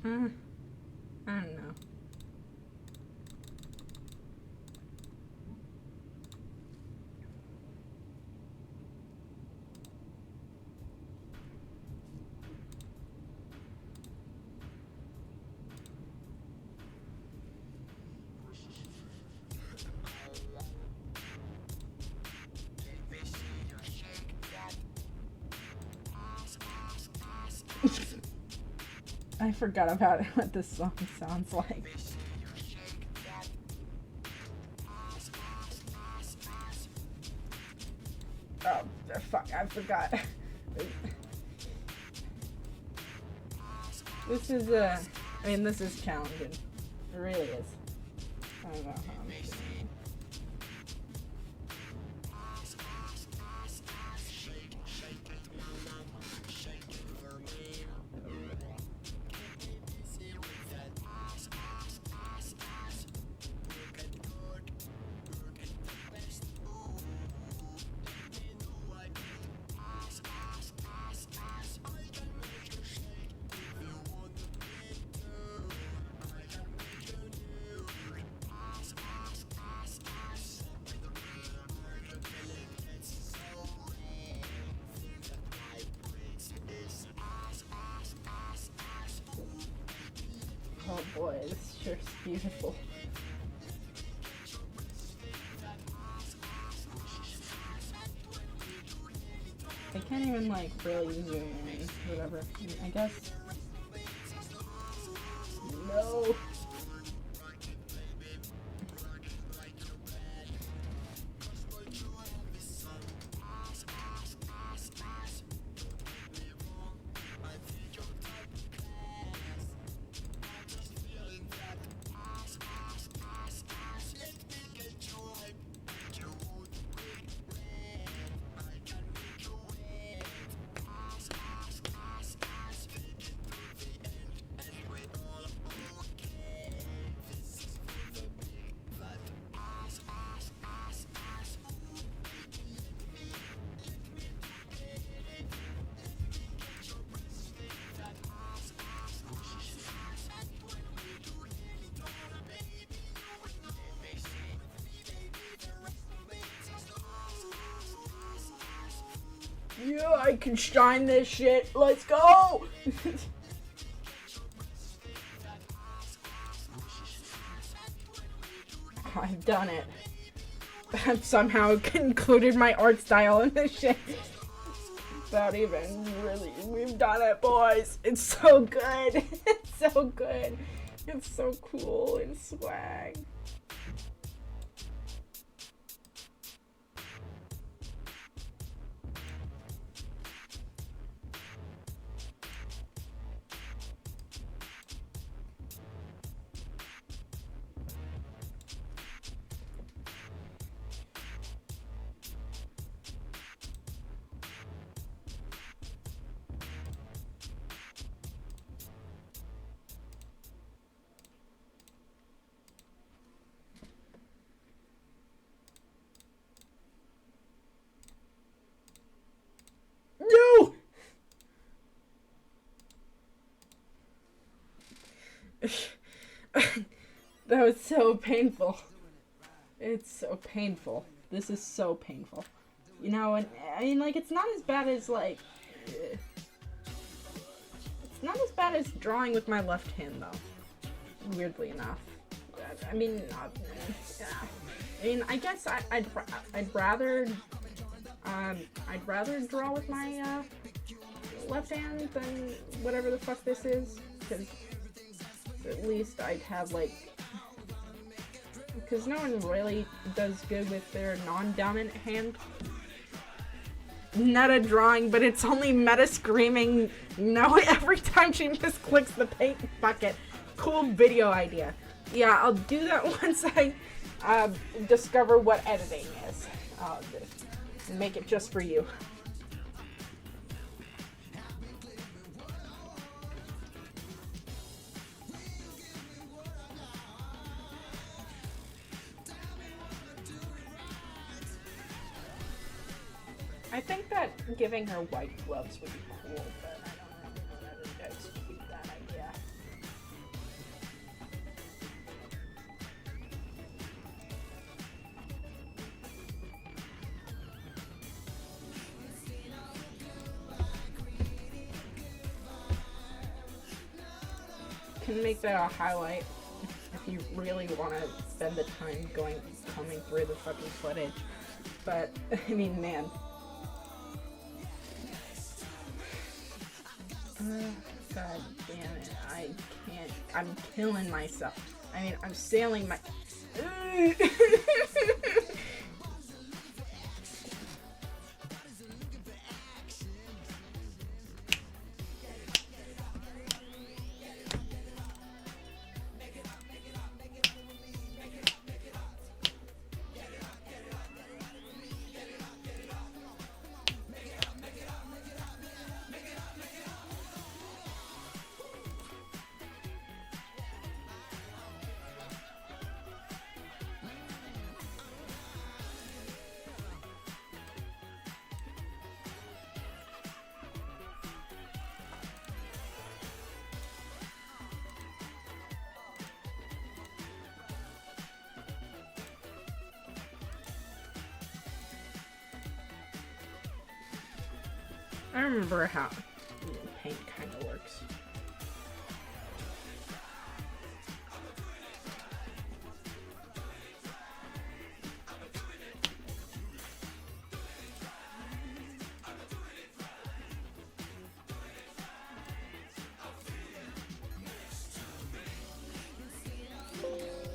I don't know. I forgot about what this song sounds like. Oh, fuck, I forgot. This is, I mean, this is challenging. It really is. I don't know how I'm doing it. Oh boy, this sure is beautiful. I can't even like really zoom in, whatever. I guess. No. Yeah, I can shine this shit. Let's go! I've done it. I've somehow included my art style in this shit. Without even really, we've done it, boys. It's so good. It's so good. It's so cool and swag. No! That was so painful. It's so painful. This is so painful. You know, and I mean, like, it's not as bad as, like... It's not as bad as drawing with my left hand, though. Weirdly enough. I mean, I guess I'd rather draw with my left hand than whatever the fuck this is, because at least I'd have like, because no one really does good with their non-dominant hand. Not a drawing, but it's only Meta screaming no every time she misclicks the paint bucket. Cool video idea. Yeah, I'll do that once I discover what editing is. I'll just make it just for you. I think that giving her white gloves would be cool, but I don't really know whether to execute that idea. Can make that a highlight if you really want to spend the time combing through the fucking footage. But, I mean, man. God damn it, I can't, I'm killing myself. I mean, I'm sailing my... I remember how paint kind of works.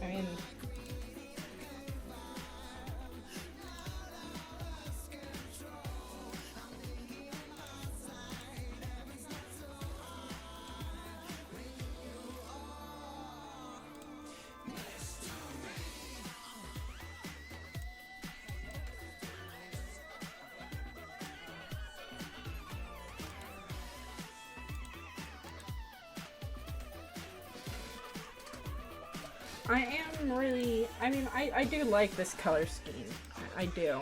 I mean, I am really, I mean, I do like this color scheme. I do.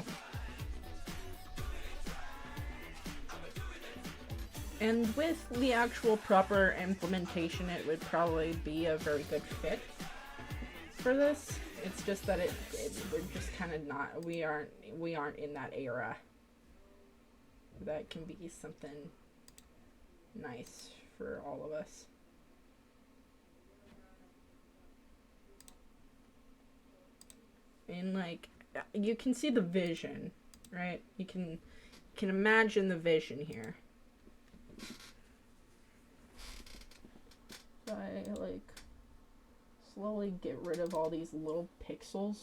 And with the actual proper implementation, it would probably be a very good fit for this. It's just that we're just kind of not, we aren't in that era. That can be something nice for all of us. And like, you can see the vision, right? You can imagine the vision here. So I like slowly get rid of all these little pixels.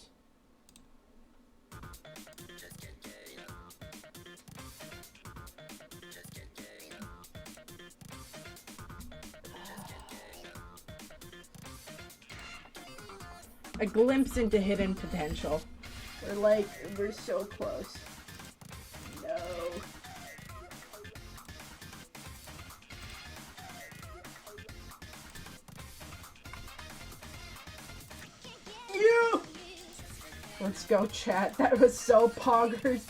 A glimpse into hidden potential. We're so close. No. You! Let's go, chat. That was so poggers.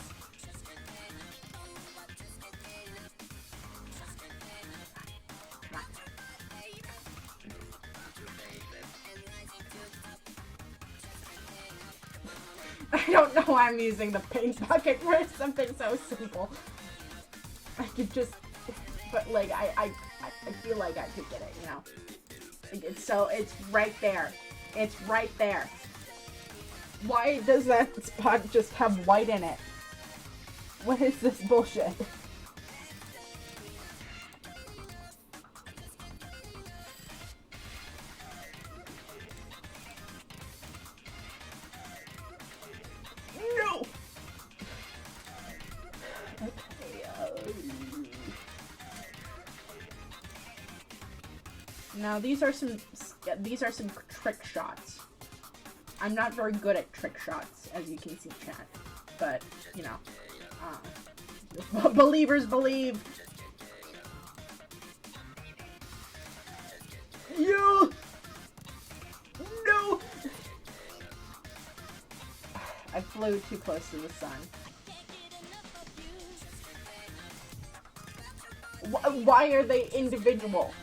I don't know why I'm using the paint bucket for something so simple. I could just, but like, I feel like I could get it, you know? It's right there. It's right there. Why does that spot just have white in it? What is this bullshit? No! Now these are some trick shots. I'm not very good at trick shots, as you can see, chat. But, you know, believers believe. You! No! I flew too close to the sun. Why are they individual?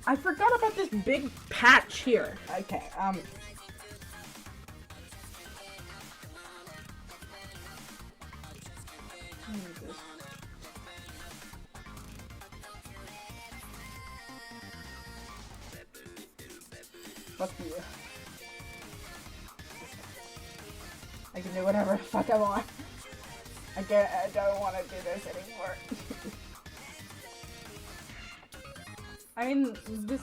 I forgot about this big patch here. Okay, fuck you. I can do whatever the fuck I want. I don't want to do this anymore. I mean, this,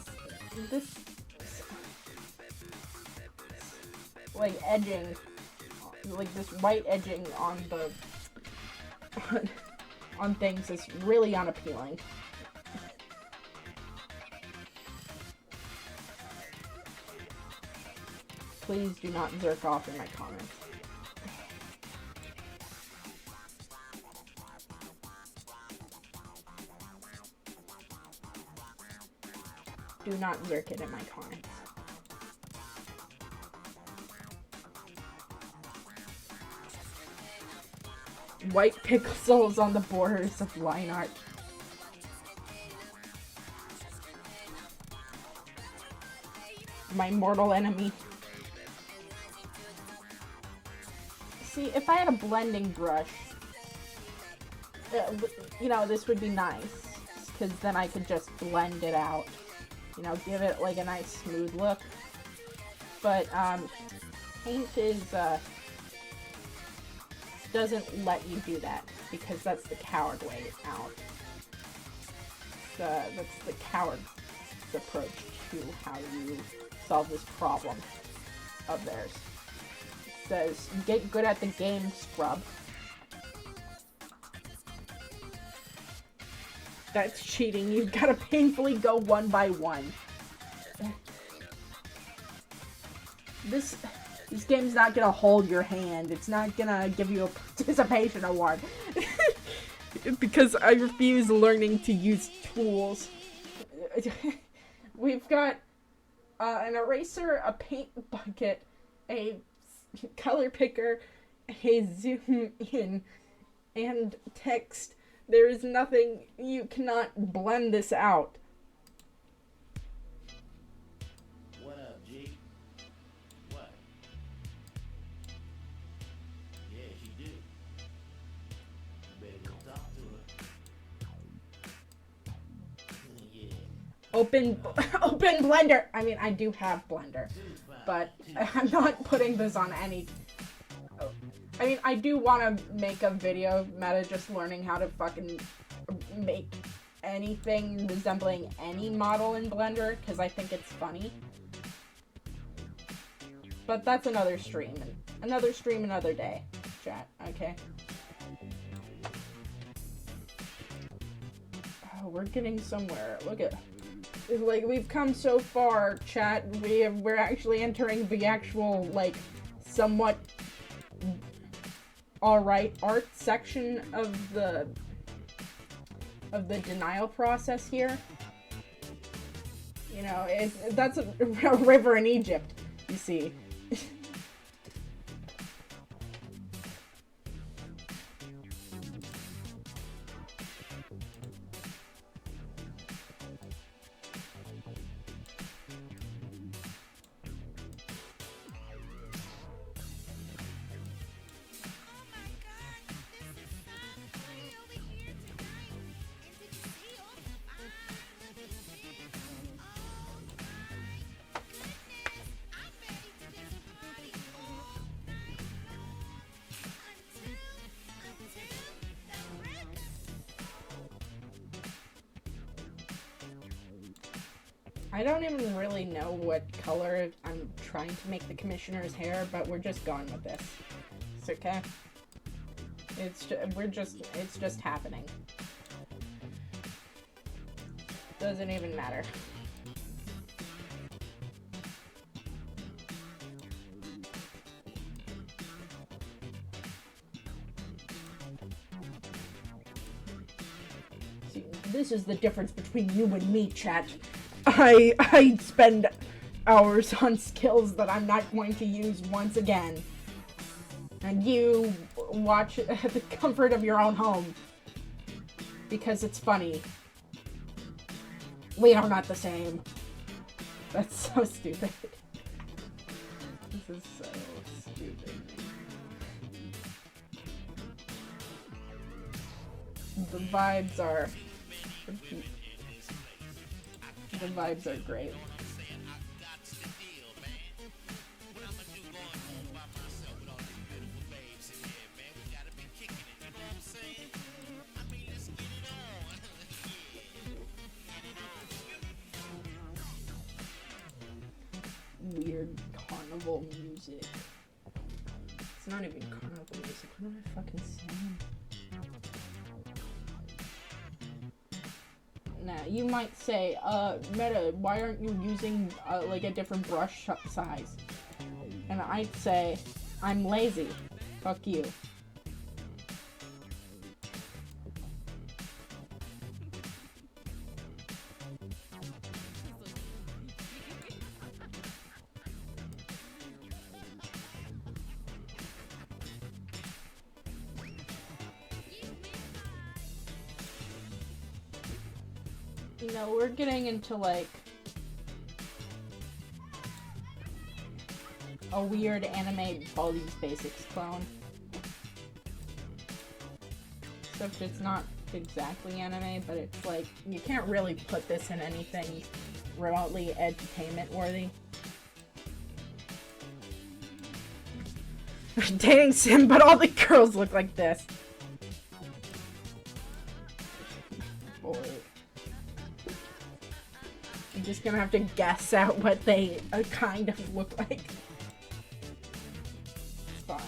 like, edging, like, this white edging on the, on things is really unappealing. Please do not jerk off in my comments. Do not jerk it in my comments. White pixels on the borders of line art. My mortal enemy. See, if I had a blending brush, you know, this would be nice, because then I could just blend it out. You know, give it like a nice smooth look. But paint is doesn't let you do that, because that's the coward way out. That's the coward's approach to how you solve this problem of theirs. It says, get good at the game, scrub. That's cheating. You've got to painfully go one by one. This game's not gonna hold your hand. It's not gonna give you a participation award. Because I refuse learning to use tools. We've got an eraser, a paint bucket, a color picker, a zoom in, and text. There is nothing, you cannot blend this out. What up, G? What? Yeah, she do. You better go talk to her. Yeah. Open Blender! I mean, I do have Blender, but I'm not putting this on any... I mean, I do want to make a video of Meta just learning how to fucking make anything resembling any model in Blender, because I think it's funny. But that's another stream. Another stream, another day, chat, okay? Oh, we're getting somewhere. Look at... Like, we've come so far, chat. We're actually entering the actual, like, somewhat... alright art section of the denial process here. You know, that's a river in Egypt, you see. I don't even really know what color I'm trying to make the commissioner's hair, but we're just going with this. It's okay. It's just happening. Doesn't even matter. See, this is the difference between you and me, chat. I spend hours on skills that I'm not going to use once again. And you watch at the comfort of your own home. Because it's funny. We are not the same. That's so stupid. This is so stupid. The vibes are great. Weird carnival music. It's not even carnival music. What am I fucking saying? Now, you might say, Meta, why aren't you using, like, a different brush size? And I'd say, I'm lazy. Fuck you. You know, we're getting into, like, a weird anime Baldi's Basics clone. Except it's not exactly anime, but it's like, you can't really put this in anything remotely edutainment-worthy. Dating sim, but all the girls look like this. Boy. I'm just gonna have to guess out what they kind of look like. It's fine.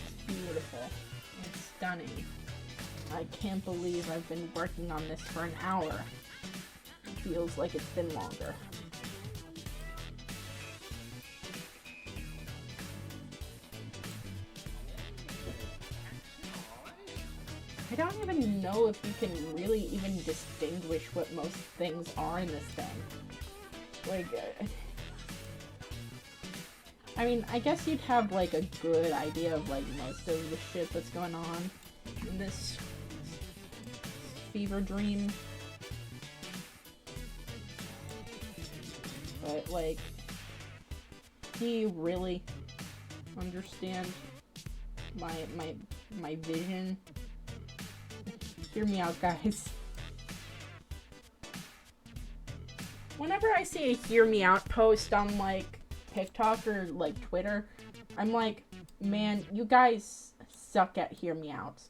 It's beautiful. It's stunning. I can't believe I've been working on this for an hour. It feels like it's been longer. I don't even know if you can really even distinguish what most things are in this thing. Like, I mean, I guess you'd have, like, a good idea of, like, most of the shit that's going on in this fever dream. But, like, do you really understand my vision? Hear me out, guys. Whenever I see a hear me out post on, like, TikTok or, like, Twitter, I'm like, man, you guys suck at hear me out.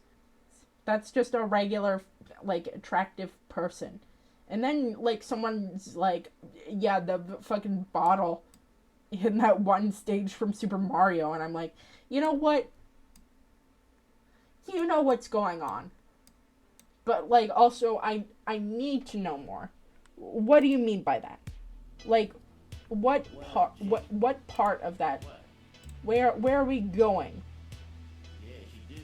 That's just a regular, like, attractive person. And then, like, someone's like, yeah, the fucking bottle in that one stage from Super Mario. And I'm like, you know what? You know what's going on. But, like, also, I need to know more. What do you mean by that? Like, what part of that? Where are we going? Yeah, she do. You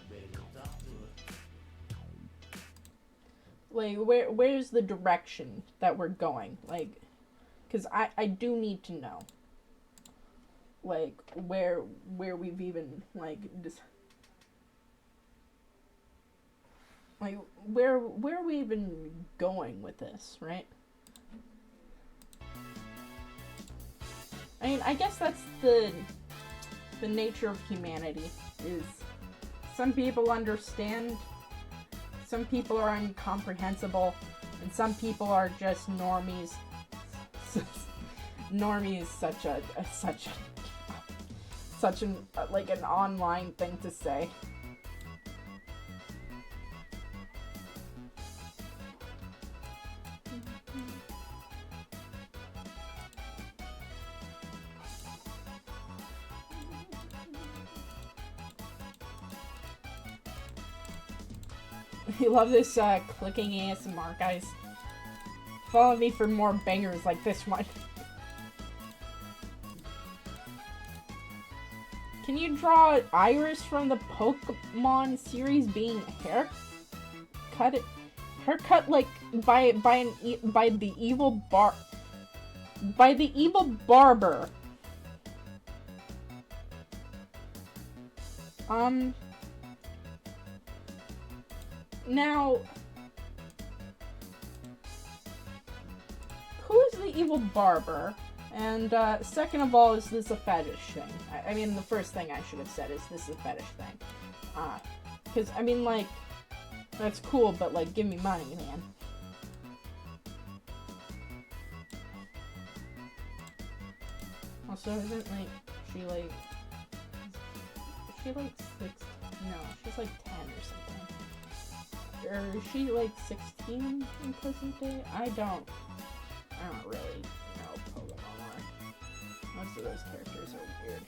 better come talk to her. Like, where's the direction that we're going? Like, because I do need to know. Like, where we've even, like, just... Like, where are we even going with this, right? I mean, I guess that's the nature of humanity, is some people understand some people are incomprehensible, and some people are just normies. Normie is such an like an online thing to say. You love this clicking ASMR, guys. Follow me for more bangers like this one. Can you draw Iris from the Pokemon series being haircut like by the evil barber? Now, who's the evil barber? And second of all, is this a fetish thing? I mean, the first thing I should have said is this is a fetish thing. Because, I mean, like, that's cool, but, like, give me money, man. Also, isn't, like, she, like, is she, like, 6? No, she's, like, 10 or something. Or is she, like, 16 in present day? I don't really know Pokemon are. Most of those characters are weird.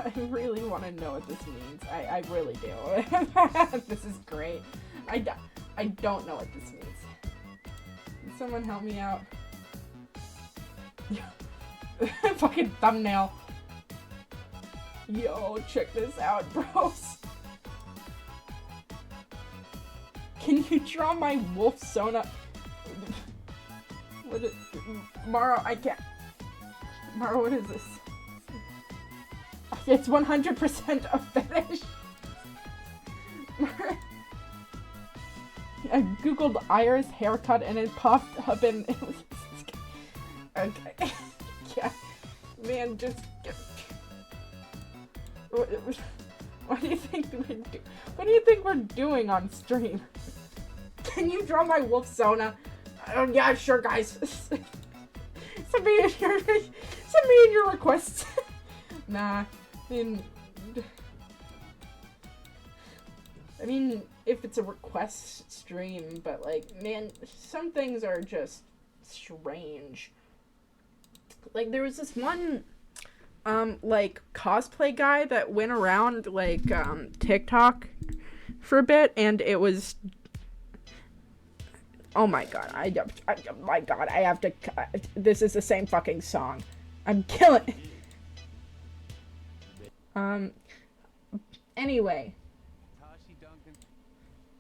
I really want to know what this means. I really do. This is great. I don't know what this means. Can someone help me out? Fucking thumbnail. Yo, check this out, bros. Can you draw my wolf Sona? What is... Maro, I can't... Maro, what is this? It's 100% a fetish. I googled Iris haircut and it popped up and it was... Okay. Yeah. Man, just... What do you think What do you think we're doing on stream? Can you draw my wolf Sona? Yeah, sure, guys. Send me in your requests. Nah, I mean, if it's a request stream, but like, man, some things are just strange. Like, there was this one, like, cosplay guy that went around, like, TikTok for a bit, and it was... Oh my god, I have to... This is the same fucking song. I'm killing... Anyway.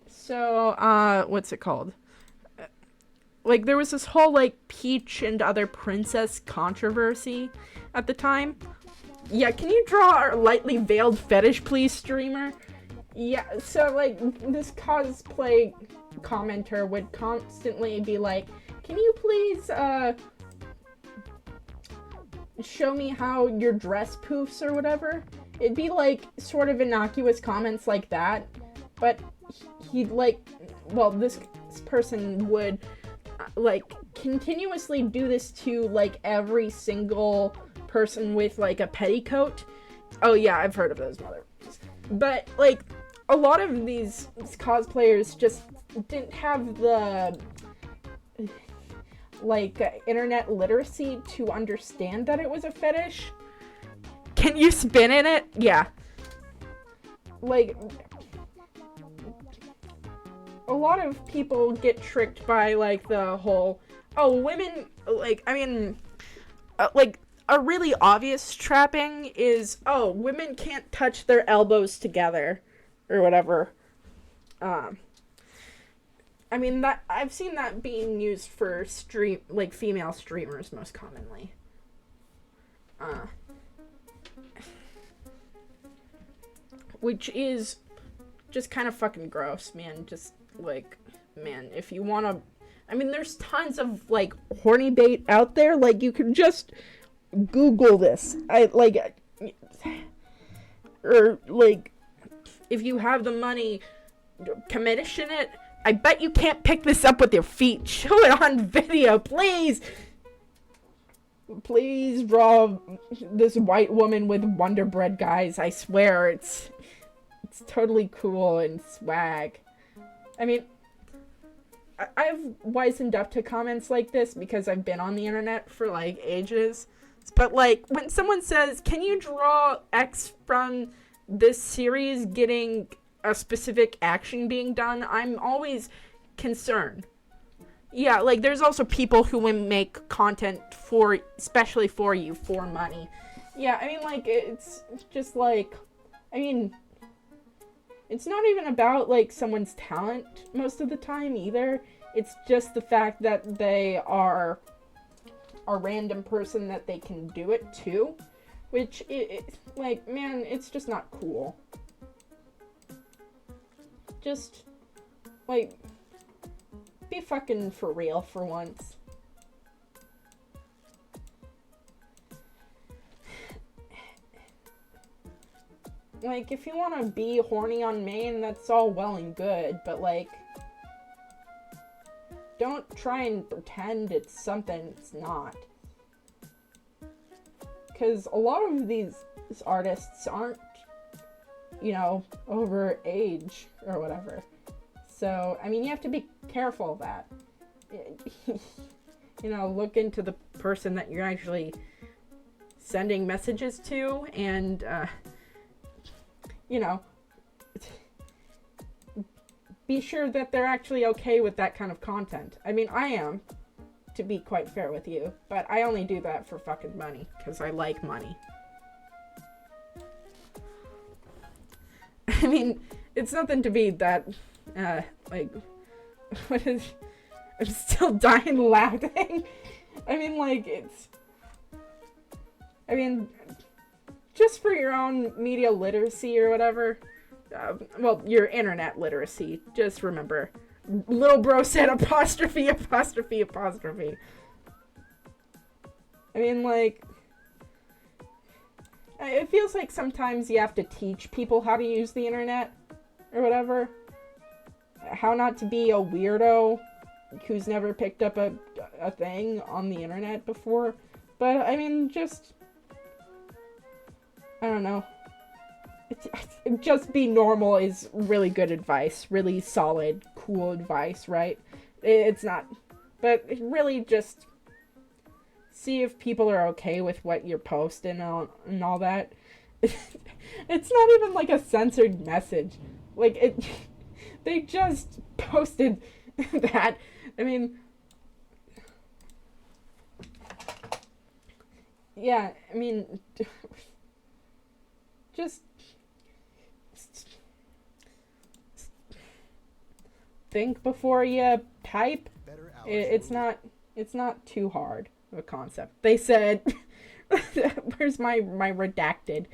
So, what's it called? Like, there was this whole, like, Peach and other princess controversy at the time. Yeah, can you draw a lightly veiled fetish, please, streamer? Yeah, so, like, this cosplay commenter would constantly be like, can you please, show me how your dress poofs or whatever? It'd be, like, sort of innocuous comments like that, but he'd, like, well, this person would, like, continuously do this to, like, every single person with, like, a petticoat. Oh, yeah, I've heard of those motherfuckers. But, like, a lot of these cosplayers just didn't have the, like, internet literacy to understand that it was a fetish. Can you spin in it? Yeah. Like, a lot of people get tricked by, like, the whole, oh, women, like, I mean, like, a really obvious trapping is, oh, women can't touch their elbows together, or whatever. I mean, that I've seen that being used for female streamers most commonly. Which is just kind of fucking gross, man. Just, like, man, if you want to... I mean, there's tons of, like, horny bait out there. Like, you can just Google this. Or, like, if you have the money, commission it. I bet you can't pick this up with your feet. Show it on video, please! Please draw this white woman with Wonder Bread, guys. I swear, it's totally cool and swag. I mean, I've wisened up to comments like this because I've been on the internet for, like, ages. But, like, when someone says, can you draw X from this series getting a specific action being done, I'm always concerned. Yeah, like, there's also people who will make content especially for you, for money. Yeah, I mean, like, it's just, like, I mean, it's not even about, like, someone's talent most of the time, either. It's just the fact that they are a random person that they can do it to, which, like, man, it's just not cool. Just, like, be fucking for real for once. Like, if you want to be horny on main, that's all well and good, but, like, don't try and pretend it's something it's not. Because a lot of these artists aren't, you know, over age or whatever. So, I mean, you have to be careful of that. You know, look into the person that you're actually sending messages to, and, you know, be sure that they're actually okay with that kind of content. I mean, I am, to be quite fair with you, but I only do that for fucking money, because I like money. I mean, it's nothing to be that, like, what is... I'm still dying laughing. I mean, like, I mean, just for your own media literacy or whatever, well, your internet literacy, just remember, little bro said apostrophe, apostrophe, apostrophe. I mean, like, it feels like sometimes you have to teach people how to use the internet or whatever. How not to be a weirdo who's never picked up a thing on the internet before. But, I mean, just, I don't know. Just be normal is really good advice. Really solid, cool advice, right? It's not. But really just see if people are okay with what you're posting and all that. It's not even like a censored message. Like, they just posted that. I mean, yeah, I mean, just think before you type. It's not too hard of a concept. They said, where's my redacted?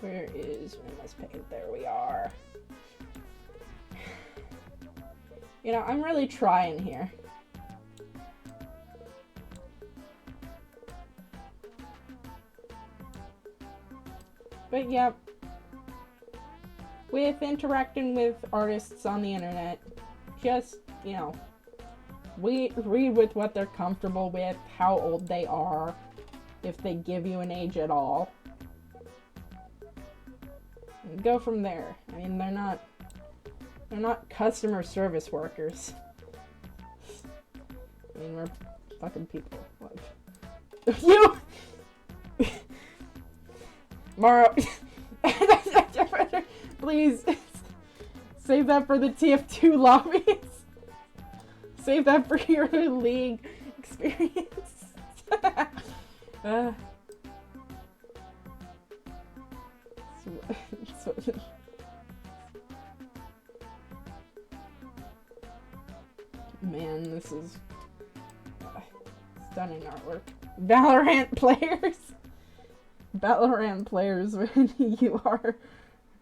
Where is MS Paint? There we are. You know, I'm really trying here. But yeah, with interacting with artists on the internet, just, you know, read with what they're comfortable with, how old they are, if they give you an age at all. And go from there. I mean, they're not customer service workers. I mean, we're fucking people. Like, you! Mara, please, save that for the TF2 lobbies. Save that for your league experience. Man, this is stunning artwork. Valorant players when you are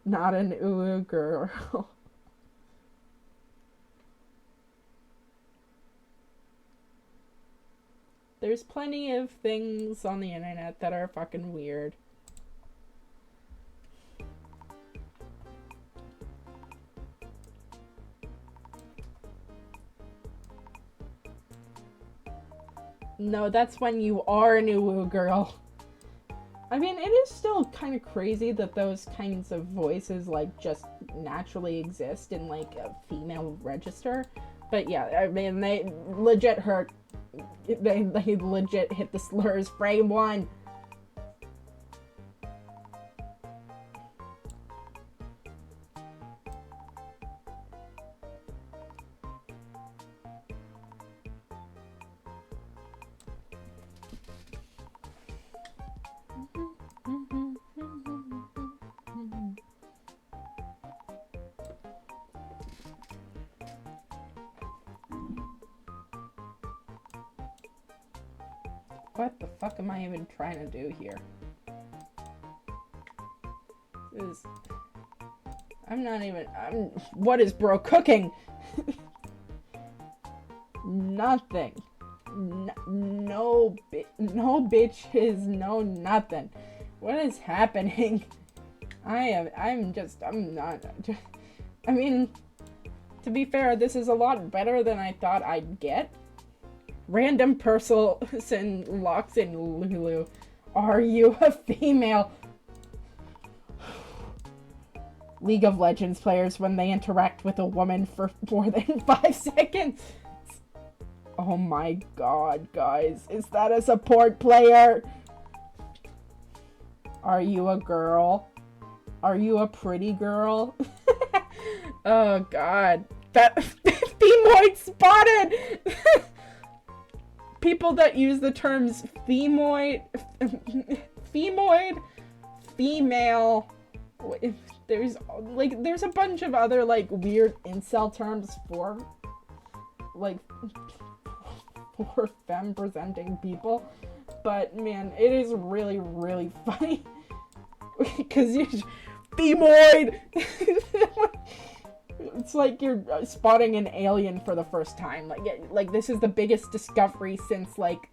not an uwu girl. There's plenty of things on the internet that are fucking weird. No, that's when you are an uwu girl. I mean, it is still kind of crazy that those kinds of voices, like, just naturally exist in, like, a female register. But yeah, I mean, they legit hurt. They legit hit the slurs frame one. What the fuck am I even trying to do here? What is bro cooking? Nothing. No bitches, no nothing. What is happening? I'm not. I mean, to be fair, this is a lot better than I thought I'd get. Random person locks in Lulu. Are you a female? League of Legends players when they interact with a woman for more than 5 seconds. Oh my god, guys. Is that a support player? Are you a girl? Are you a pretty girl? Oh god. That femoid spotted! People that use the terms femoid, female, there's a bunch of other, like, weird incel terms for femme-presenting people, but man, it is really, really funny, because you're femoid! It's like you're spotting an alien for the first time. Like this is the biggest discovery since, like,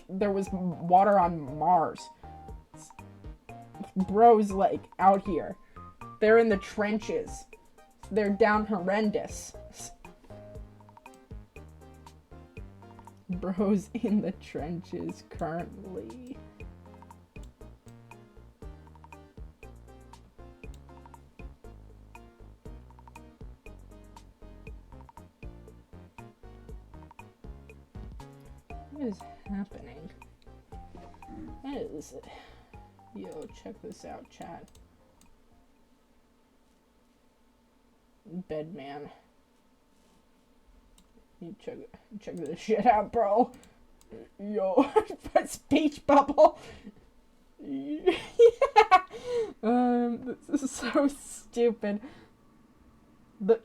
there was water on Mars. Bros, like, out here. They're in the trenches. They're down horrendous. Bros in the trenches currently. What is happening? What is it? Yo, check this out, chat. Bedman. You check this shit out, bro. Yo, speech bubble. Yeah. This is so stupid.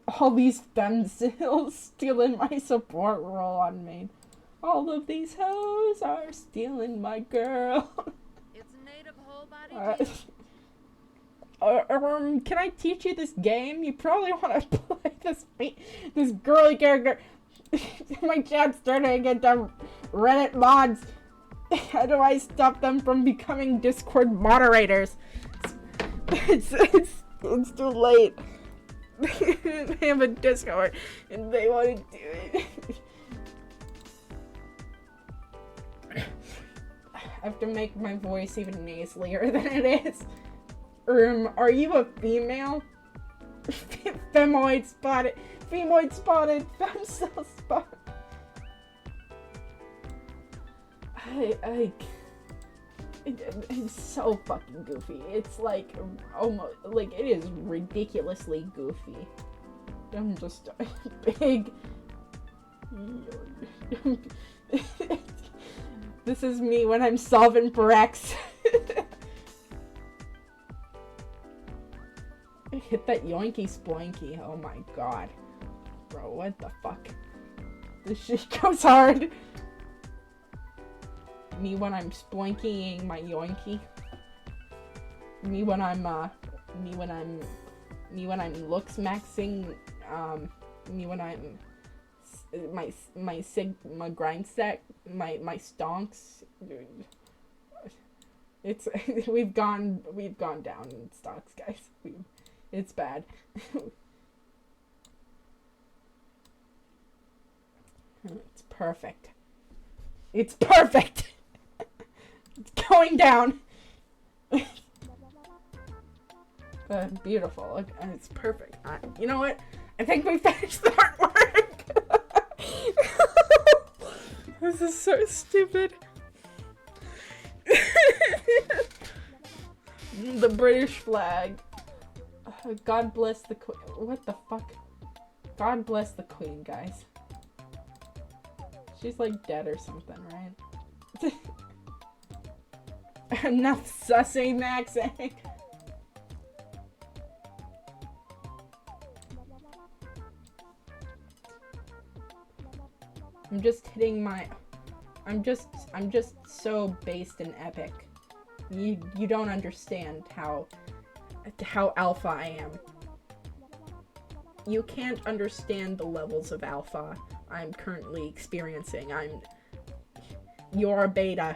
All these femzils stealing my support role on main. All of these hoes are stealing my girl. It's a native whole body. Can I teach you this game? You probably want to play this girly character. My chat's starting to get them Reddit mods. How do I stop them from becoming Discord moderators? It's too late. They have a Discord and they want to do it. I have to make my voice even nasalier than it is. Are you a female? Femoid spotted. Femoid spotted. Femcell spotted. It's so fucking goofy. It's like almost like it is ridiculously goofy. I'm just big. This is me when I'm solving for X. Hit that yoinky sploinky. Oh my god. Bro, what the fuck? This shit goes hard. Me when I'm sploinkying my yoinky. Me when I'm looks maxing, me when I'm my sigma grind set, my stonks. Dude. It's we've gone down in stocks, guys. It's bad. It's perfect. It's perfect. It's going down. Beautiful. Look, it's perfect. You know what? I think we finished the artwork. This is so stupid. The British flag. God bless the queen. What the fuck? God bless the queen, guys. She's like dead or something, right? Enough sussing, maxing. I'm just hitting my. I'm just so based and epic. You don't understand how alpha I am. You can't understand the levels of alpha I'm currently experiencing. You're a beta.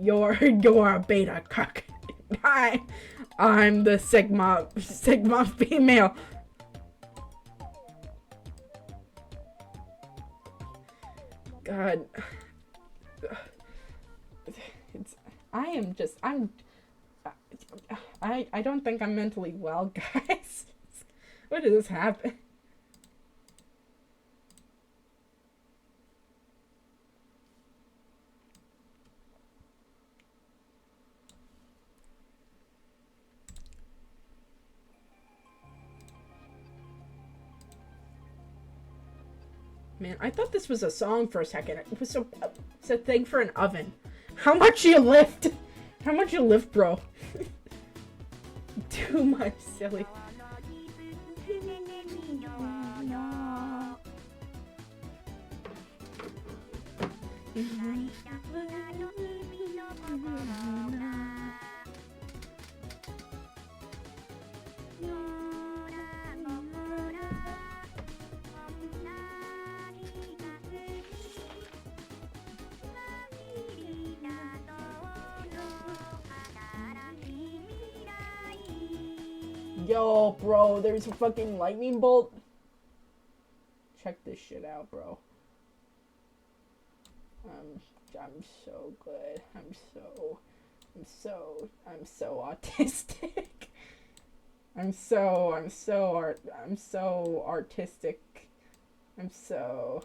You're a beta cuck. I'm the sigma female. God. I don't think I'm mentally well, guys. What did this happen? Man, I thought this was a song for a second. It was it's a thing for an oven. How much you lift? How much you lift, bro? Too much, silly. Yo, bro, there's a fucking lightning bolt. Check this shit out, bro. I'm so good. I'm so autistic. I'm so artistic. I'm so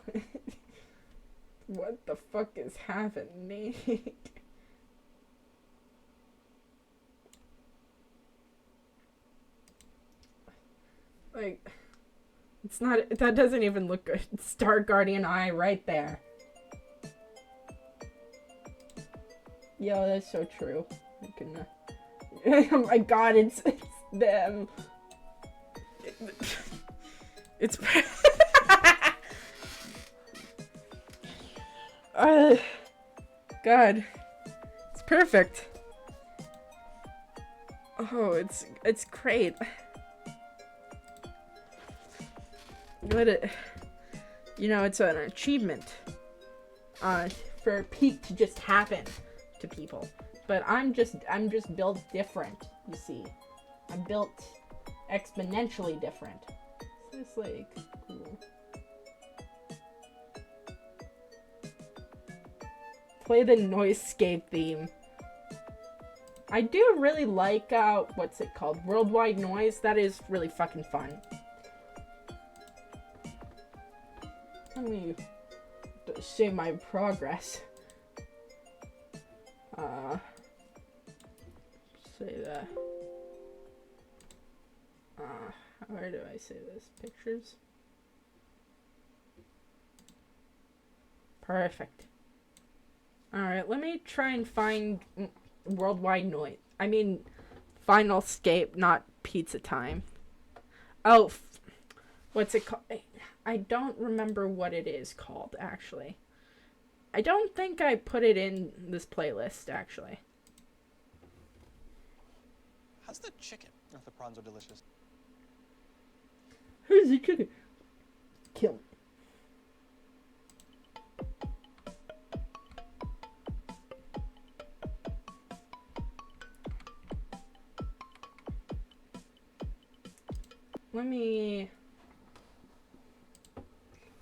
what the fuck is happening? Like, it's not, that doesn't even look good. Star Guardian eye right there. Yo, that's so true. I can, oh my god, it's them. It's God. It's perfect. Oh, it's great. You know, it's an achievement for peak to just happen to people. But I'm just built different, you see. I'm built exponentially different. So it's like cool. Play the Noisescape theme. I do really like what's it called? Worldwide Noise. That is really fucking fun. Let me save my progress. Say that. Where do I say this? Pictures? Perfect. Alright, let me try and find worldwide noise. I mean, Final Escape, not Pizza Time. Oh, what's it called? I don't remember what it is called, actually. I don't think I put it in this playlist, actually. How's the chicken? Oh, the prawns are delicious. Who's the chicken? Kill me.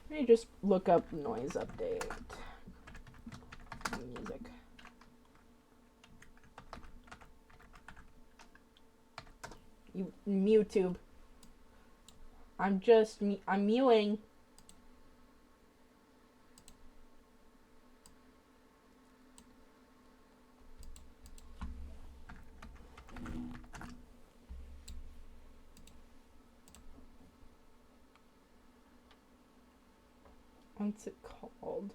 Let me just look up noise update. Music. YouTube. I'm mewing. What's it called?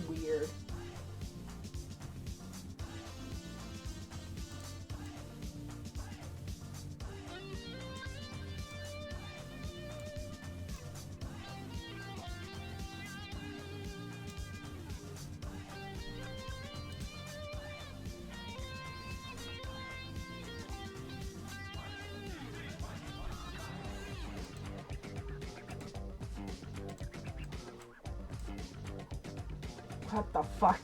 Weird. What the fuck?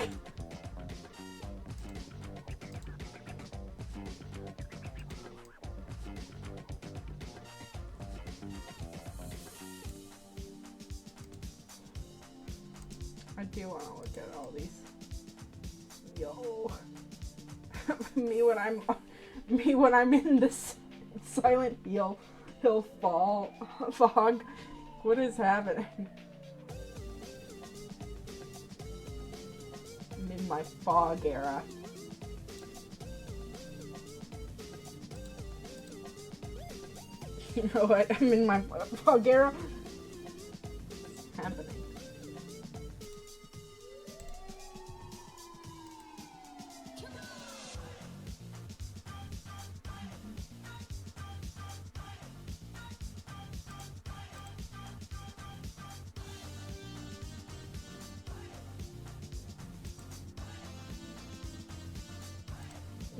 I do want to look at all these. Yo. me when I'm in this Silent Hill fall fog. What is happening? I'm in my fog era. You know what? I'm in my fog era. What's happening?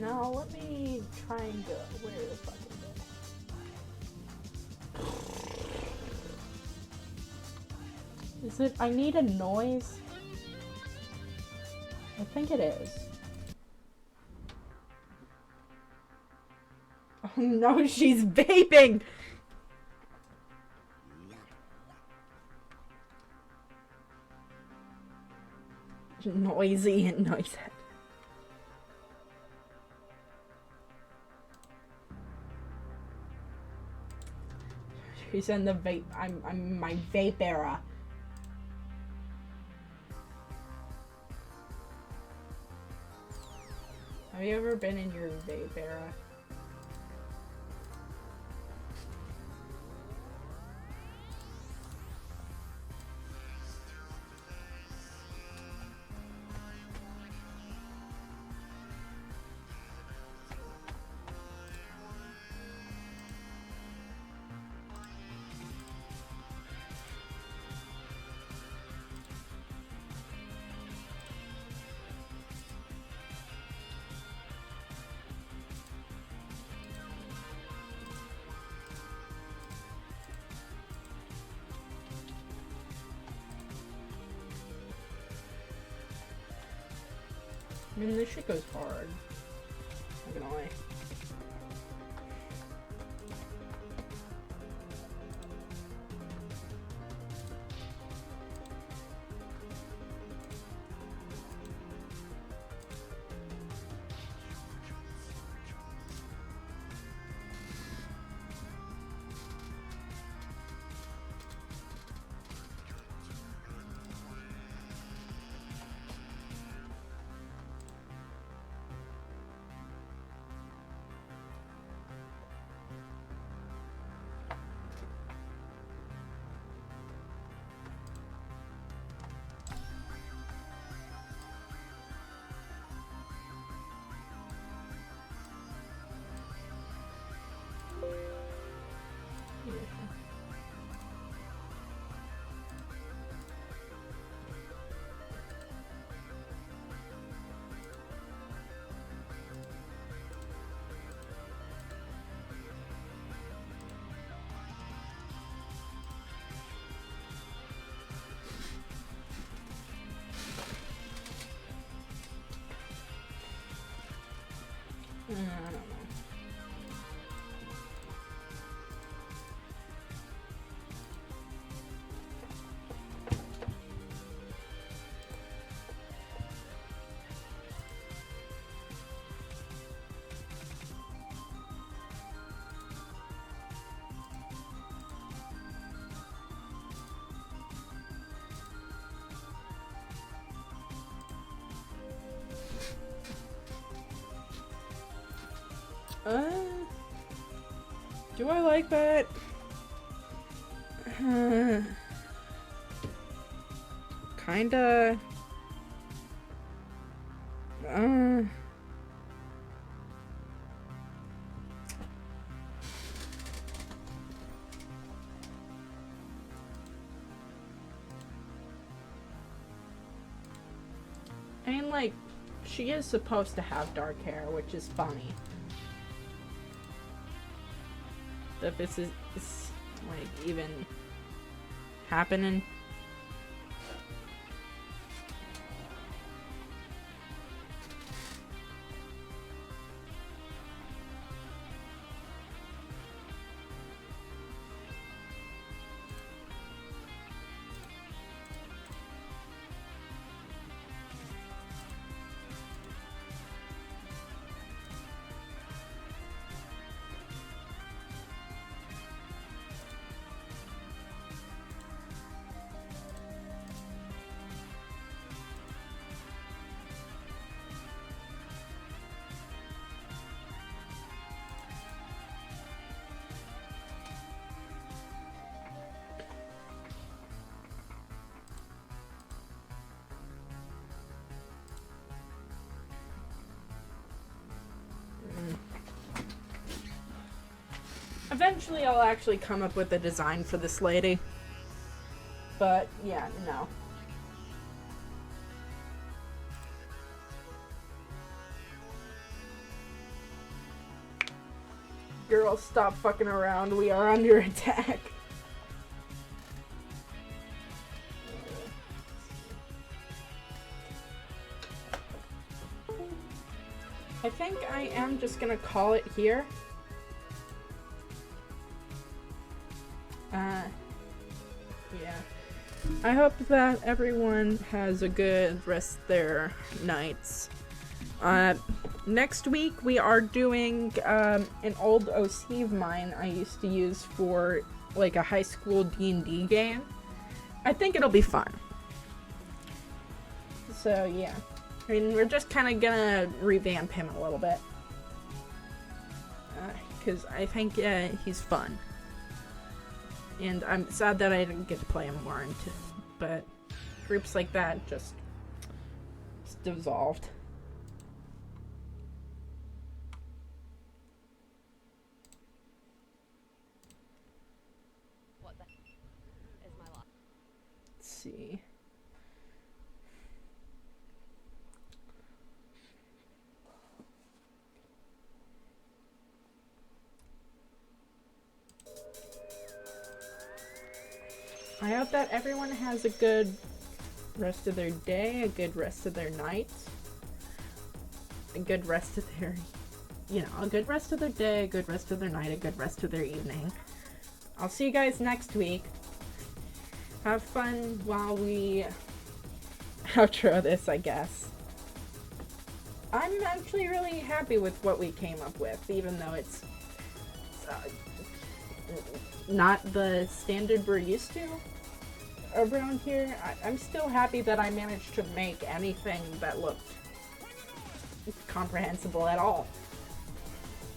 No, let me try and go. Where the fuck is it? Is it? I need a noise. I think it is. Oh no, she's vaping! Noisy and noisehead. She's in the vape. I'm in my vape era. Have you ever been in your vape era? I mean, this shit goes hard. Not gonna lie. I don't know. Do I like that? Kinda. I mean, like, she is supposed to have dark hair, which is funny. That this is like even happening. Eventually I'll actually come up with a design for this lady. But, yeah, no. Girls, stop fucking around. We are under attack. I think I am just gonna call it here. Yeah. I hope that everyone has a good rest of their nights. Next week we are doing an old OC of mine I used to use for like a high school D&D game. I think it'll be fun. So yeah. I mean, we're just kind of gonna revamp him a little bit. Because I think he's fun. And I'm sad that I didn't get to play him more into, but groups like that just dissolved. What the is my life? Let's see. I hope that everyone has a good rest of their day, a good rest of their night. a good rest of their, a good rest of their day, a good rest of their night, a good rest of their evening. I'll see you guys next week. Have fun while we outro this, I guess. I'm actually really happy with what we came up with, even though it's not the standard we're used to around here. I'm still happy that I managed to make anything that looked comprehensible at all.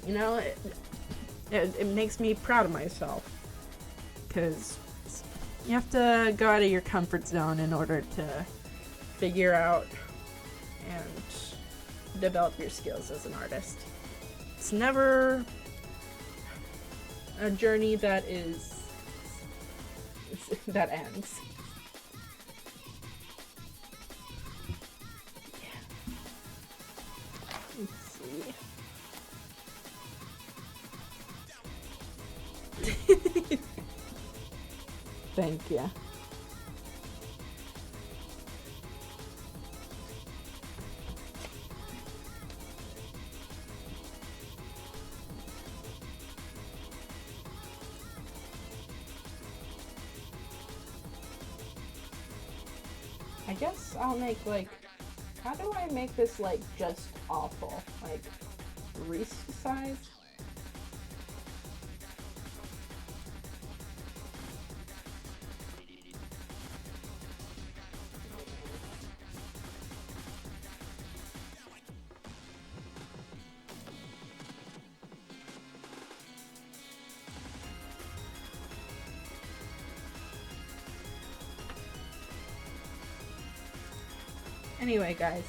It makes me proud of myself, because you have to go out of your comfort zone in order to figure out and develop your skills as an artist. It's never a journey that ends. Let's see. Thank you. I guess I'll make, how do I make this, just awful? Reese size? Anyway, guys,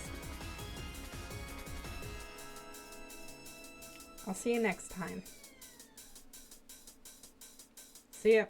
I'll see you next time. See ya.